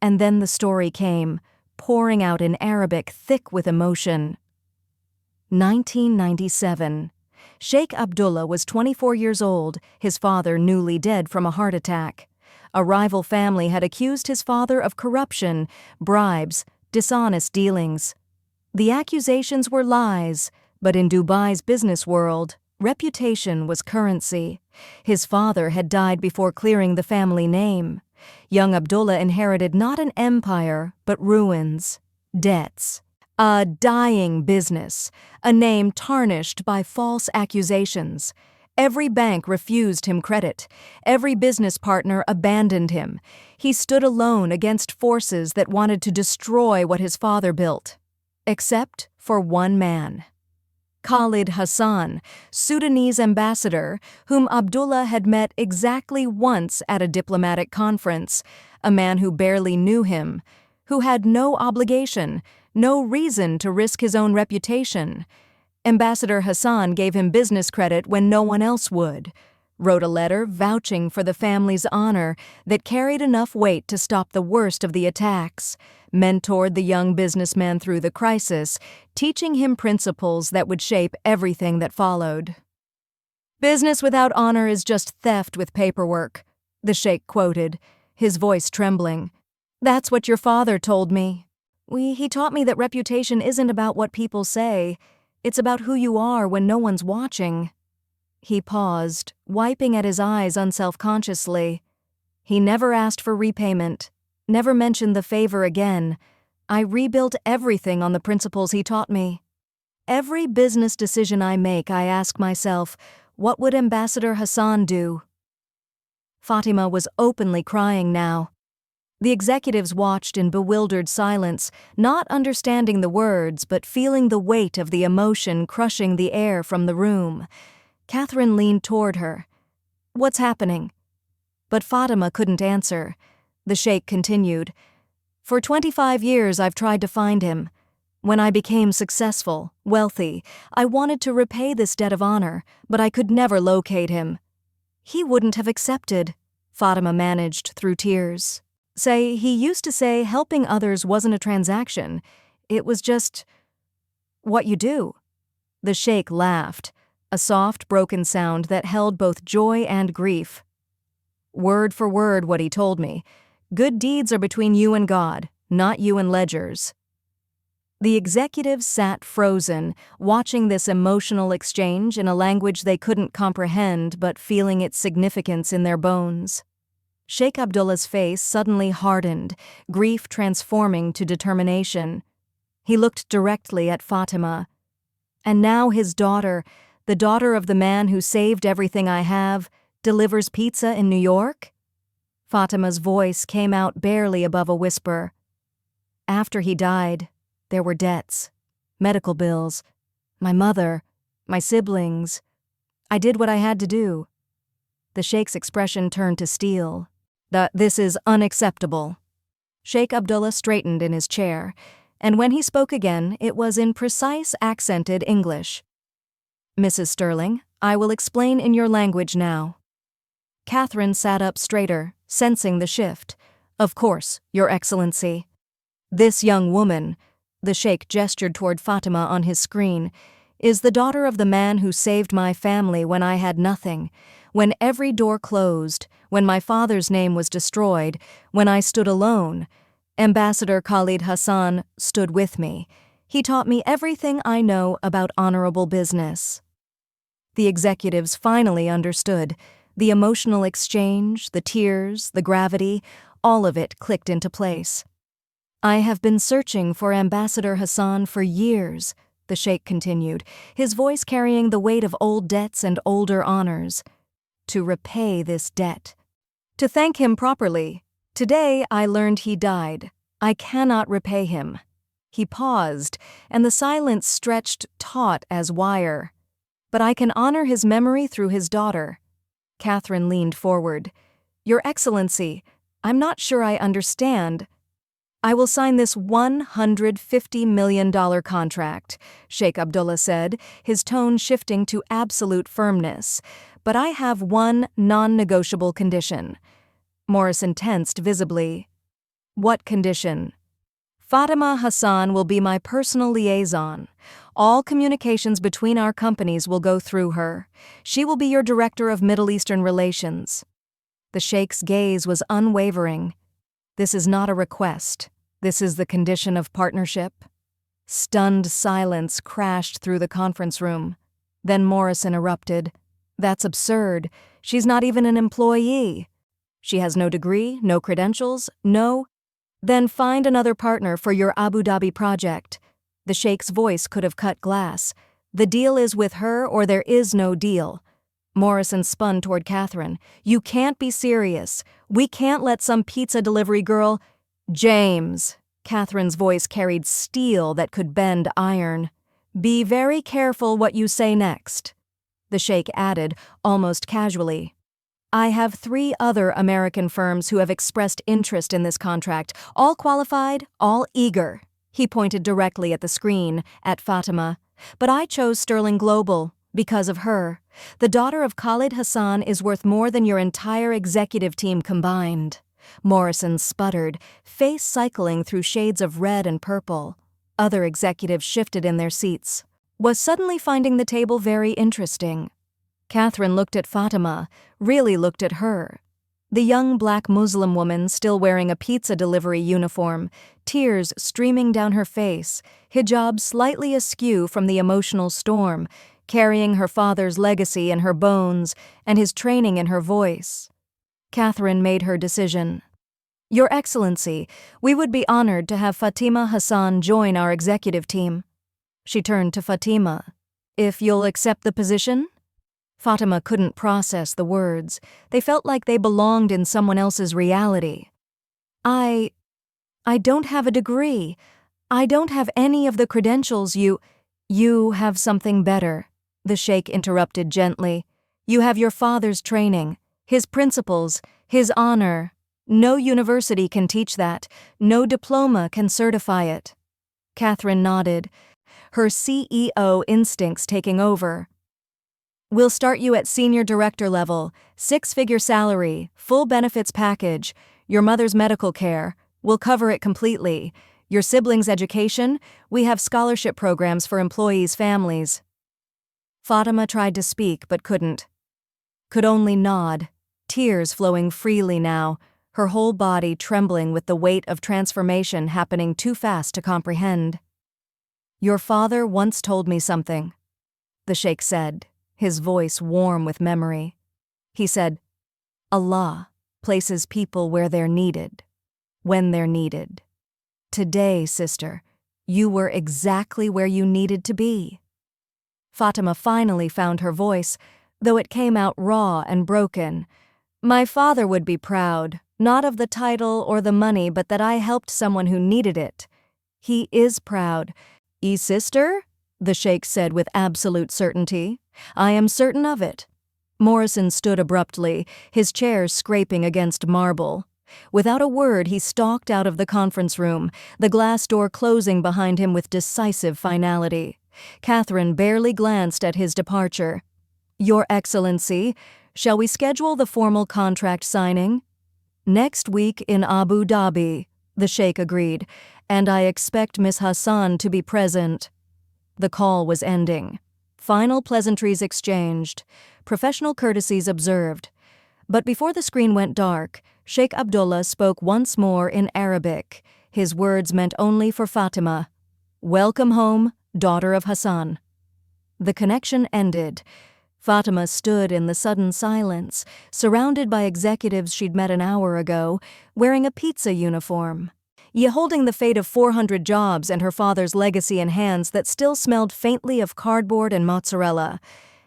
And then the story came, pouring out in Arabic thick with emotion. 1997. Sheikh Abdullah was 24 years old, his father newly dead from a heart attack. A rival family had accused his father of corruption, bribes, dishonest dealings. The accusations were lies, but in Dubai's business world, reputation was currency. His father had died before clearing the family name. Young Abdullah inherited not an empire, but ruins, debts, a dying business, a name tarnished by false accusations. Every bank refused him credit. Every business partner abandoned him. He stood alone against forces that wanted to destroy what his father built. Except for one man. Khalid Hassan, Sudanese ambassador, whom Abdullah had met exactly once at a diplomatic conference, a man who barely knew him, who had no obligation, no reason to risk his own reputation. Ambassador Hassan gave him business credit when no one else would, wrote a letter vouching for the family's honor that carried enough weight to stop the worst of the attacks, mentored the young businessman through the crisis, teaching him principles that would shape everything that followed. "Business without honor is just theft with paperwork," the sheikh quoted, his voice trembling. "That's what your father told me. He taught me that reputation isn't about what people say. It's about who you are when no one's watching." He paused, wiping at his eyes unselfconsciously. "He never asked for repayment, never mentioned the favor again. I rebuilt everything on the principles he taught me. Every business decision I make, I ask myself, what would Ambassador Hassan do?" Fatimah was openly crying now. The executives watched in bewildered silence, not understanding the words but feeling the weight of the emotion crushing the air from the room. Catherine leaned toward her. "What's happening?" But Fatimah couldn't answer. The sheikh continued, "For 25 years I've tried to find him. When I became successful, wealthy, I wanted to repay this debt of honor, but I could never locate him. He wouldn't have accepted, Fatimah managed through tears. He used to say helping others wasn't a transaction. It was just what you do. The Sheikh laughed, a soft, broken sound that held both joy and grief. Word for word what he told me. Good deeds are between you and God, not you and ledgers. The executives sat frozen, watching this emotional exchange in a language they couldn't comprehend but feeling its significance in their bones. Sheikh Abdullah's face suddenly hardened, grief transforming to determination. He looked directly at Fatimah. And now his daughter, the daughter of the man who saved everything I have, delivers pizza in New York? Fatimah's voice came out barely above a whisper. After he died, there were debts, medical bills, my mother, my siblings. I did what I had to do. The Sheikh's expression turned to steel. This is unacceptable. Sheikh Abdullah straightened in his chair, and when he spoke again, it was in precise, accented English. Mrs. Sterling, I will explain in your language now. Catherine sat up straighter, sensing the shift. Of course, Your Excellency. This young woman, the Sheikh gestured toward Fatimah on his screen, is the daughter of the man who saved my family when I had nothing, when every door closed, when my father's name was destroyed, when I stood alone. Ambassador Khalid Hassan stood with me. He taught me everything I know about honorable business. The executives finally understood. The emotional exchange, the tears, the gravity, all of it clicked into place. I have been searching for Ambassador Hassan for years, the Sheikh continued, his voice carrying the weight of old debts and older honors. To repay this debt. To thank him properly. Today I learned he died. I cannot repay him. He paused, and the silence stretched taut as wire. But I can honor his memory through his daughter. Catherine leaned forward. Your Excellency, I'm not sure I understand. I will sign this $150 million contract, Sheikh Abdullah said, his tone shifting to absolute firmness. But I have one non-negotiable condition. Morrison tensed visibly. What condition? Fatimah Hassan will be my personal liaison. All communications between our companies will go through her. She will be your director of Middle Eastern relations. The Sheikh's gaze was unwavering. This is not a request. This is the condition of partnership. Stunned silence crashed through the conference room. Then Morrison erupted. That's absurd. She's not even an employee. She has no degree, no credentials, no. Then find another partner for your Abu Dhabi project. The Sheikh's voice could have cut glass. The deal is with her or there is no deal. Morrison spun toward Catherine. You can't be serious. We can't let some pizza delivery girl. James. Catherine's voice carried steel that could bend iron. Be very careful what you say next. The Sheikh added, almost casually. I have 3 other American firms who have expressed interest in this contract, all qualified, all eager. He pointed directly at the screen, at Fatimah. But I chose Sterling Global, because of her. The daughter of Khalid Hassan is worth more than your entire executive team combined. Morrison sputtered, face cycling through shades of red and purple. Other executives shifted in their seats. Was suddenly finding the table very interesting. Catherine looked at Fatimah, really looked at her. The young black Muslim woman still wearing a pizza delivery uniform, tears streaming down her face, hijab slightly askew from the emotional storm, carrying her father's legacy in her bones and his training in her voice. Catherine made her decision. Your Excellency, we would be honored to have Fatimah Hassan join our executive team. She turned to Fatimah. If you'll accept the position? Fatimah couldn't process the words. They felt like they belonged in someone else's reality. I don't have a degree. I don't have any of the credentials You have something better, the Sheikh interrupted gently. You have your father's training, his principles, his honor. No university can teach that. No diploma can certify it. Catherine nodded, her CEO instincts taking over. We'll start you at senior director level, 6-figure salary, full benefits package, your mother's medical care. We'll cover it completely. Your siblings' education, we have scholarship programs for employees' families. Fatimah tried to speak but couldn't. Could only nod, tears flowing freely now, her whole body trembling with the weight of transformation happening too fast to comprehend. Your father once told me something, the Sheikh said, his voice warm with memory. He said, Allah places people where they're needed, when they're needed. Today, sister, you were exactly where you needed to be. Fatimah finally found her voice, though it came out raw and broken. My father would be proud, not of the title or the money, but that I helped someone who needed it. He is proud. Sister? The Sheikh said with absolute certainty. I am certain of it. Morrison stood abruptly, his chair scraping against marble. Without a word, he stalked out of the conference room, the glass door closing behind him with decisive finality. Catherine barely glanced at his departure. Your Excellency, shall we schedule the formal contract signing? Next week in Abu Dhabi, the Sheikh agreed, and I expect Miss Hassan to be present. The call was ending. Final pleasantries exchanged, professional courtesies observed. But before the screen went dark, Sheikh Abdullah spoke once more in Arabic. His words meant only for Fatimah. Welcome home, daughter of Hassan. The connection ended. Fatimah stood in the sudden silence, surrounded by executives she'd met an hour ago, wearing a pizza uniform. Holding the fate of 400 jobs and her father's legacy in hands that still smelled faintly of cardboard and mozzarella.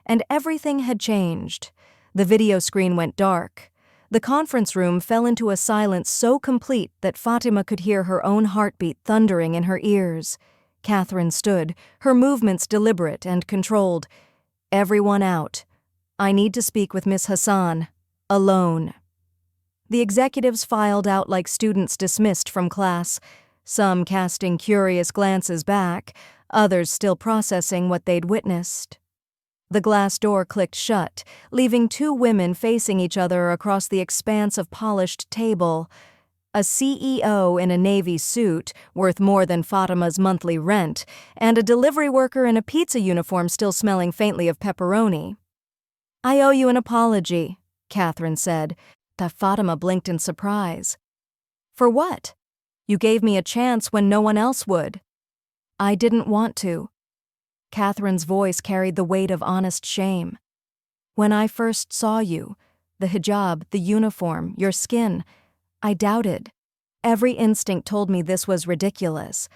And everything had changed. The video screen went dark. The conference room fell into a silence so complete that Fatimah could hear her own heartbeat thundering in her ears. Catherine stood, her movements deliberate and controlled. Everyone out. I need to speak with Miss Hassan. Alone. The executives filed out like students dismissed from class, some casting curious glances back, others still processing what they'd witnessed. The glass door clicked shut, leaving two women facing each other across the expanse of polished table. A CEO in a navy suit, worth more than Fatimah's monthly rent, and a delivery worker in a pizza uniform still smelling faintly of pepperoni. I owe you an apology, Catherine said. Fatimah blinked in surprise. For what? You gave me a chance when no one else would. I didn't want to. Catherine's voice carried the weight of honest shame. When I first saw you, the hijab, the uniform, your skin, I doubted. Every instinct told me this was ridiculous.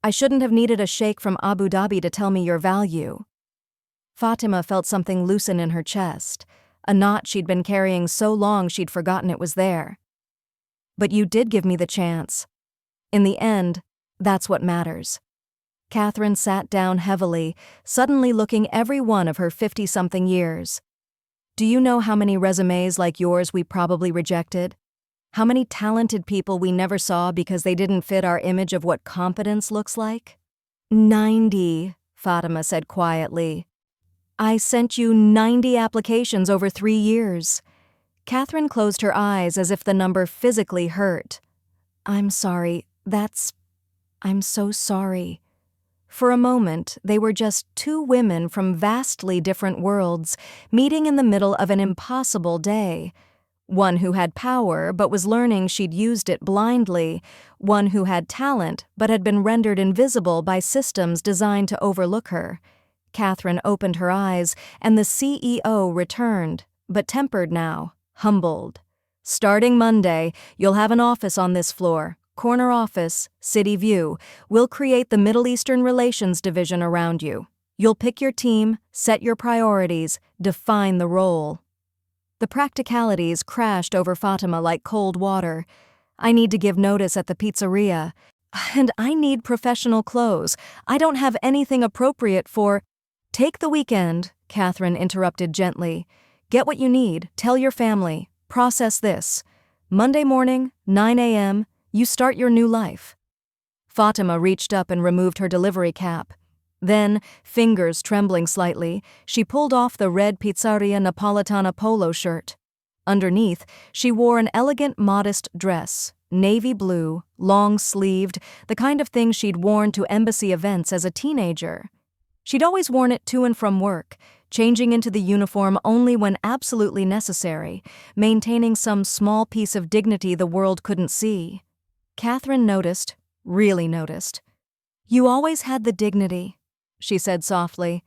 I shouldn't have needed a sheikh from Abu Dhabi to tell me your value. Fatimah felt something loosen in her chest, a knot she'd been carrying so long she'd forgotten it was there. But you did give me the chance. In the end, that's what matters. Catherine sat down heavily, suddenly looking every one of her 50-something years. Do you know how many resumes like yours we probably rejected? How many talented people we never saw because they didn't fit our image of what competence looks like? 90, Fatimah said quietly. I sent you 90 applications over 3 years. Catherine closed her eyes as if the number physically hurt. I'm sorry, I'm so sorry. For a moment, they were just two women from vastly different worlds, meeting in the middle of an impossible day. One who had power but was learning she'd used it blindly, one who had talent but had been rendered invisible by systems designed to overlook her. Catherine opened her eyes, and the CEO returned, but tempered now, humbled. Starting Monday, you'll have an office on this floor. Corner office, city view. We'll create the Middle Eastern Relations Division around you. You'll pick your team, set your priorities, define the role. The practicalities crashed over Fatimah like cold water. I need to give notice at the pizzeria. And I need professional clothes. I don't have anything appropriate for— Take the weekend, Catherine interrupted gently. Get what you need, tell your family, process this. Monday morning, 9 a.m., you start your new life. Fatima reached up and removed her delivery cap. Then, fingers trembling slightly, she pulled off the red Pizzeria Napolitana polo shirt. Underneath, she wore an elegant, modest dress, navy blue, long-sleeved, the kind of thing she'd worn to embassy events as a teenager. She'd always worn it to and from work, changing into the uniform only when absolutely necessary, maintaining some small piece of dignity the world couldn't see. Catherine noticed, really noticed. "You always had the dignity," she said softly.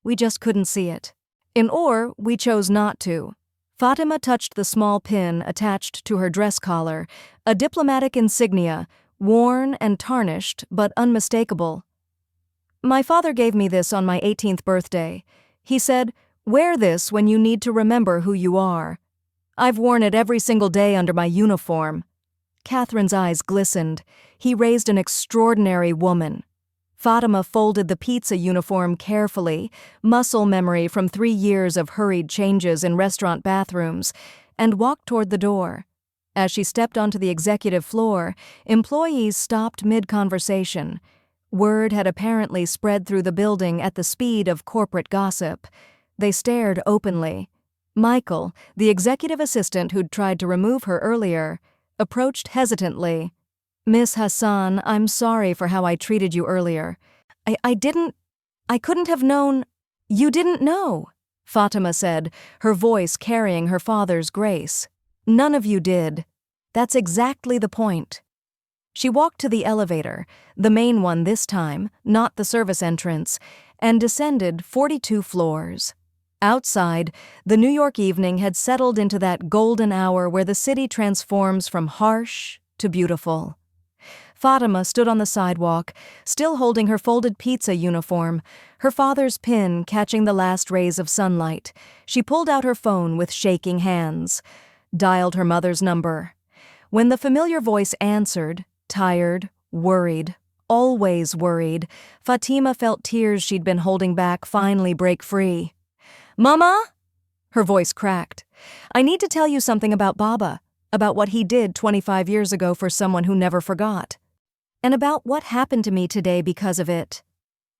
"We just couldn't see it. Or we chose not to." Fatima touched the small pin attached to her dress collar, a diplomatic insignia, worn and tarnished but unmistakable. "My father gave me this on my 18th birthday. He said, 'Wear this when you need to remember who you are.' I've worn it every single day under my uniform." Catherine's eyes glistened. He raised an extraordinary woman. Fatima folded the pizza uniform carefully, muscle memory from 3 years of hurried changes in restaurant bathrooms, and walked toward the door. As she stepped onto the executive floor, employees stopped mid-conversation. Word had apparently spread through the building at the speed of corporate gossip. They stared openly. Michael, the executive assistant who'd tried to remove her earlier, approached hesitantly. "Miss Hassan, I'm sorry for how I treated you earlier. I couldn't have known—" "You didn't know," Fatima said, her voice carrying her father's grace. "None of you did. That's exactly the point." She walked to the elevator, the main one this time, not the service entrance, and descended 42 floors. Outside, the New York evening had settled into that golden hour where the city transforms from harsh to beautiful. Fatima stood on the sidewalk, still holding her folded pizza uniform, her father's pin catching the last rays of sunlight. She pulled out her phone with shaking hands, dialed her mother's number. When the familiar voice answered, tired, worried, always worried, Fatima felt tears she'd been holding back finally break free. "Mama?" Her voice cracked. "I need to tell you something about Baba, about what he did 25 years ago for someone who never forgot. And about what happened to me today because of it."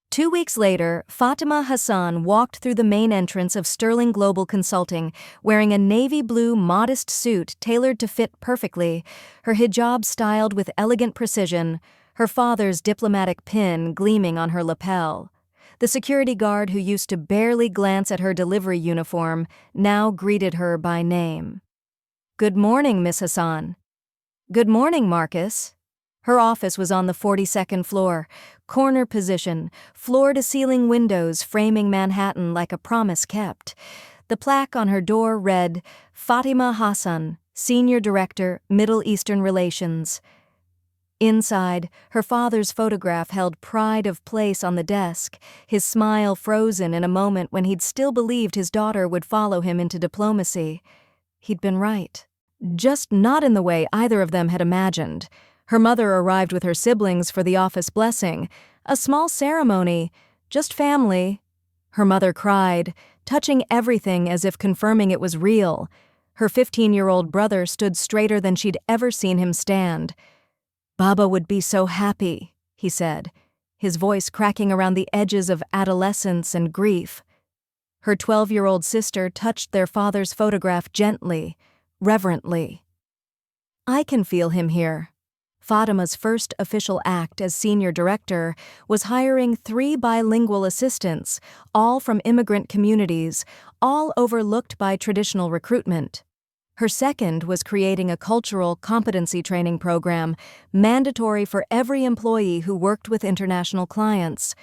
2 weeks later, Fatimah Hassan walked through the main entrance of Sterling Global Consulting, wearing a navy blue modest suit tailored to fit perfectly, her hijab styled with elegant precision, her father's diplomatic pin gleaming on her lapel. The security guard who used to barely glance at her delivery uniform now greeted her by name. "Good morning, Miss Hassan." "Good morning, Marcus." Her office was on the 42nd floor, corner position, floor-to-ceiling windows framing Manhattan like a promise kept. The plaque on her door read, "Fatimah Hassan, Senior Director, Middle Eastern Relations." Inside, her father's photograph held pride of place on the desk, his smile frozen in a moment when he'd still believed his daughter would follow him into diplomacy. He'd been right. Just not in the way either of them had imagined. Her mother arrived with her siblings for the office blessing, a small ceremony, just family. Her mother cried, touching everything as if confirming it was real. Her 15-year-old brother stood straighter than she'd ever seen him stand. "Baba would be so happy," he said, his voice cracking around the edges of adolescence and grief. Her 12-year-old sister touched their father's photograph gently, reverently. "I can feel him here." Fatimah's first official act as senior director was hiring 3 bilingual assistants, all from immigrant communities, all overlooked by traditional recruitment. Her second was creating a cultural competency training program, mandatory for every employee who worked with international clients.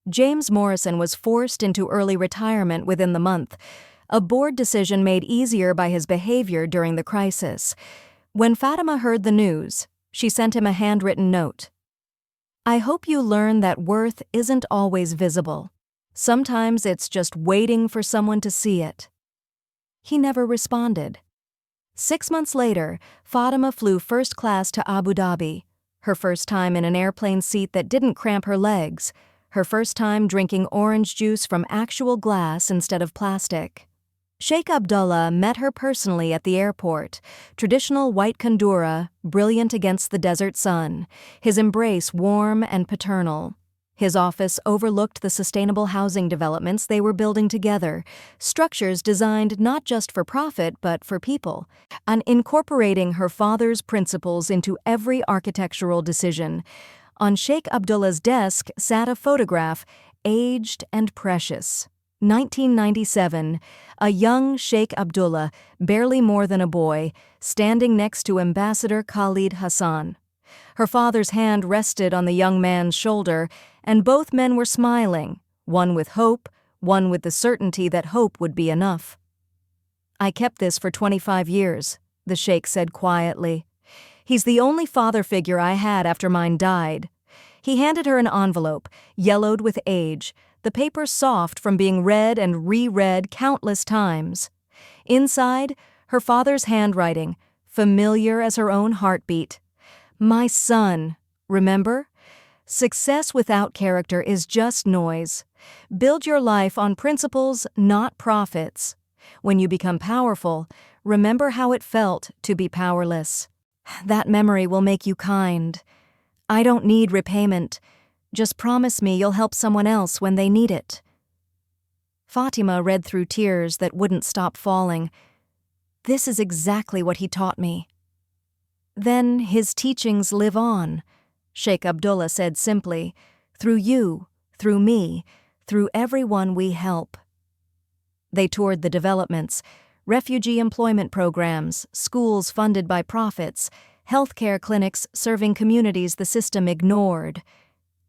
James Morrison was forced into early retirement within the month, a board decision made easier by his behavior during the crisis. When Fatima heard the news, she sent him a handwritten note. "I hope you learn that worth isn't always visible. Sometimes it's just waiting for someone to see it." He never responded. 6 months later, Fatima flew first class to Abu Dhabi, her first time in an airplane seat that didn't cramp her legs, her first time drinking orange juice from actual glass instead of plastic. Sheikh Abdullah met her personally at the airport, traditional white kandura, brilliant against the desert sun, his embrace warm and paternal. His office overlooked the sustainable housing developments they were building together, structures designed not just for profit but for people, and incorporating her father's principles into every architectural decision. On Sheikh Abdullah's desk sat a photograph, aged and precious. 1997, a young Sheikh Abdullah, barely more than a boy, standing next to Ambassador Khalid Hassan. Her father's hand rested on the young man's shoulder, and both men were smiling, one with hope, one with the certainty that hope would be enough. "I kept this for 25 years, the sheikh said quietly. "He's the only father figure I had after mine died." He handed her an envelope, yellowed with age, the paper soft from being read and reread countless times. Inside, her father's handwriting, familiar as her own heartbeat. "My son, remember? Success without character is just noise. Build your life on principles, not profits. When you become powerful, remember how it felt to be powerless. That memory will make you kind. I don't need repayment. Just promise me you'll help someone else when they need it." Fatima read through tears that wouldn't stop falling. This is exactly what he taught me. "Then his teachings live on," Sheikh Abdullah said simply, "through you, through me, through everyone we help." They toured the developments, refugee employment programs, schools funded by profits, healthcare clinics serving communities the system ignored.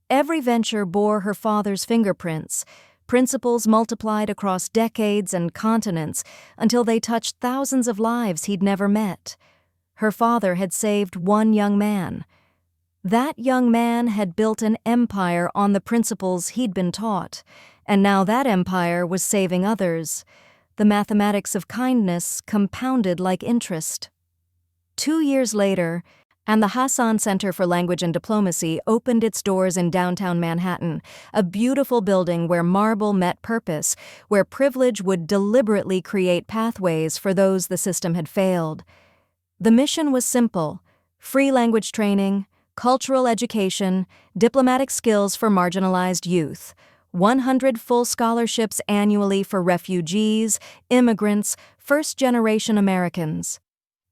Every venture bore her father's fingerprints, principles multiplied across decades and continents until they touched thousands of lives he'd never met. Her father had saved one young man. That young man had built an empire on the principles he'd been taught, and now that empire was saving others. The mathematics of kindness compounded like interest. 2 years later, and the Hassan Center for Language and Diplomacy opened its doors in downtown Manhattan, a beautiful building where marble met purpose, where privilege would deliberately create pathways for those the system had failed. The mission was simple: free language training, cultural education, diplomatic skills for marginalized youth, 100 full scholarships annually for refugees, immigrants, first-generation Americans.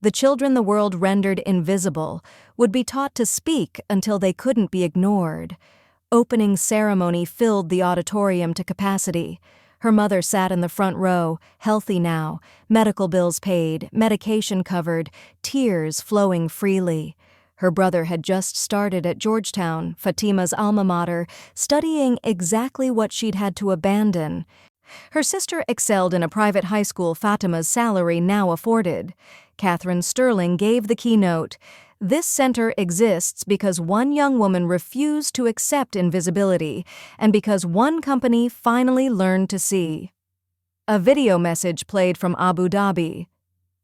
The children the world rendered invisible would be taught to speak until they couldn't be ignored. Opening ceremony filled the auditorium to capacity. Her mother sat in the front row, healthy now, medical bills paid, medication covered, tears flowing freely. Her brother had just started at Georgetown, Fatimah's alma mater, studying exactly what she'd had to abandon. Her sister excelled in a private high school Fatimah's salary now afforded. Catherine Sterling gave the keynote. This center exists because one young woman refused to accept invisibility, and because one company finally learned to see. A video message played from Abu Dhabi.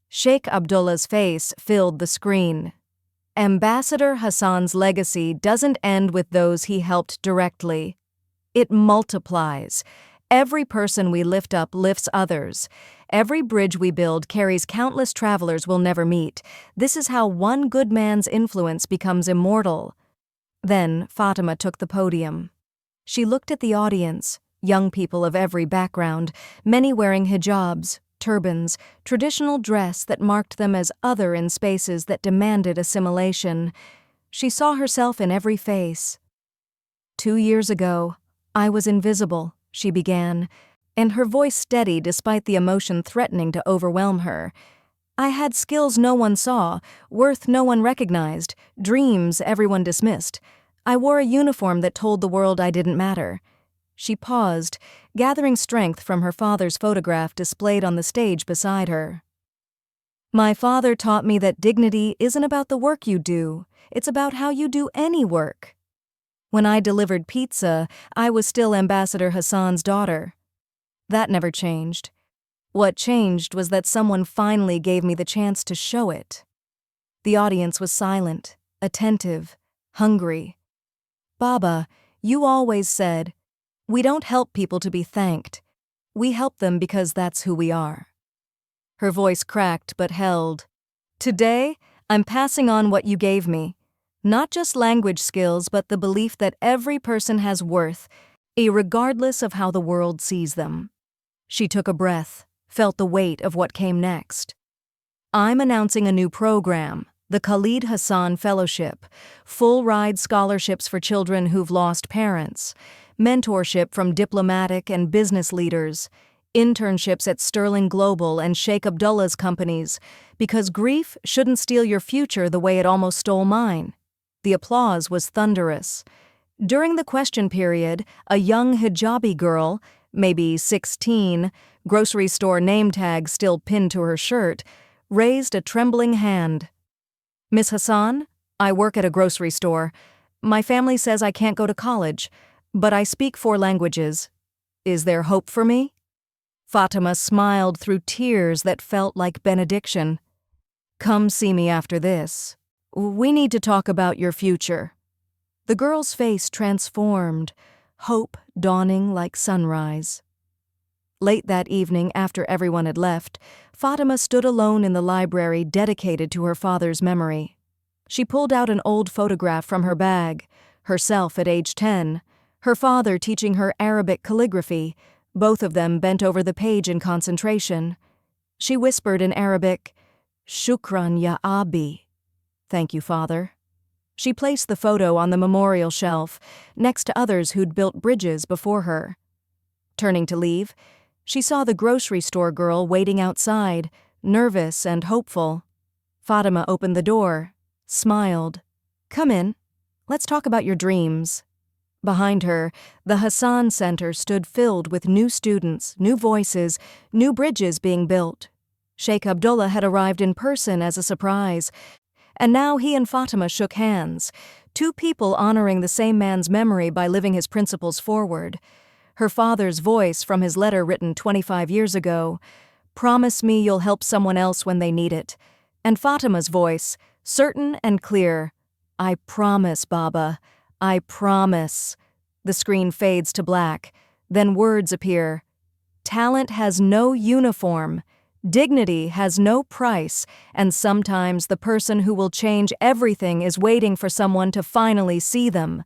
Sheikh Abdullah's face filled the screen. Ambassador Hassan's legacy doesn't end with those he helped directly. It multiplies. Every person we lift up lifts others. Every bridge we build carries countless travelers we'll never meet. This is how one good man's influence becomes immortal. Then Fatima took the podium. She looked at the audience, young people of every background, many wearing hijabs, turbans, traditional dress that marked them as other in spaces that demanded assimilation. She saw herself in every face. 2 years ago, I was invisible, she began, and her voice steady despite the emotion threatening to overwhelm her. I had skills no one saw, worth no one recognized, dreams everyone dismissed. I wore a uniform that told the world I didn't matter. She paused, gathering strength from her father's photograph displayed on the stage beside her. My father taught me that dignity isn't about the work you do, it's about how you do any work. When I delivered pizza, I was still Ambassador Hassan's daughter. That never changed. What changed was that someone finally gave me the chance to show it. The audience was silent, attentive, hungry. Baba, you always said, we don't help people to be thanked. We help them because that's who we are. Her voice cracked but held. Today, I'm passing on what you gave me. Not just language skills, but the belief that every person has worth, irregardless of how the world sees them. She took a breath, felt the weight of what came next. I'm announcing a new program, the Khalid Hassan Fellowship, full-ride scholarships for children who've lost parents, mentorship from diplomatic and business leaders, internships at Sterling Global and Sheikh Abdullah's companies, because grief shouldn't steal your future the way it almost stole mine. The applause was thunderous. During the question period, a young hijabi girl, maybe 16, grocery store name tag still pinned to her shirt, raised a trembling hand. Miss Hassan, I work at a grocery store. My family says I can't go to college, but I speak 4 languages. Is there hope for me? Fatimah smiled through tears that felt like benediction. Come see me after this. We need to talk about your future. The girl's face transformed, hope dawning like sunrise. Late that evening, after everyone had left, Fatimah stood alone in the library dedicated to her father's memory. She pulled out an old photograph from her bag, herself at age 10, her father teaching her Arabic calligraphy, both of them bent over the page in concentration. She whispered in Arabic, "Shukran ya abi." Thank you, Father. She placed the photo on the memorial shelf, next to others who'd built bridges before her. Turning to leave, she saw the grocery store girl waiting outside, nervous and hopeful. Fatimah opened the door, smiled. Come in. Let's talk about your dreams. Behind her, the Hassan Center stood filled with new students, new voices, new bridges being built. Sheikh Abdullah had arrived in person as a surprise, and now he and Fatimah shook hands, 2 people honoring the same man's memory by living his principles forward. Her father's voice from his letter written 25 years ago, "Promise me you'll help someone else when they need it." And Fatimah's voice, certain and clear, "I promise, Baba, I promise." The screen fades to black, then words appear. Talent has no uniform. Dignity has no price, and sometimes the person who will change everything is waiting for someone to finally see them.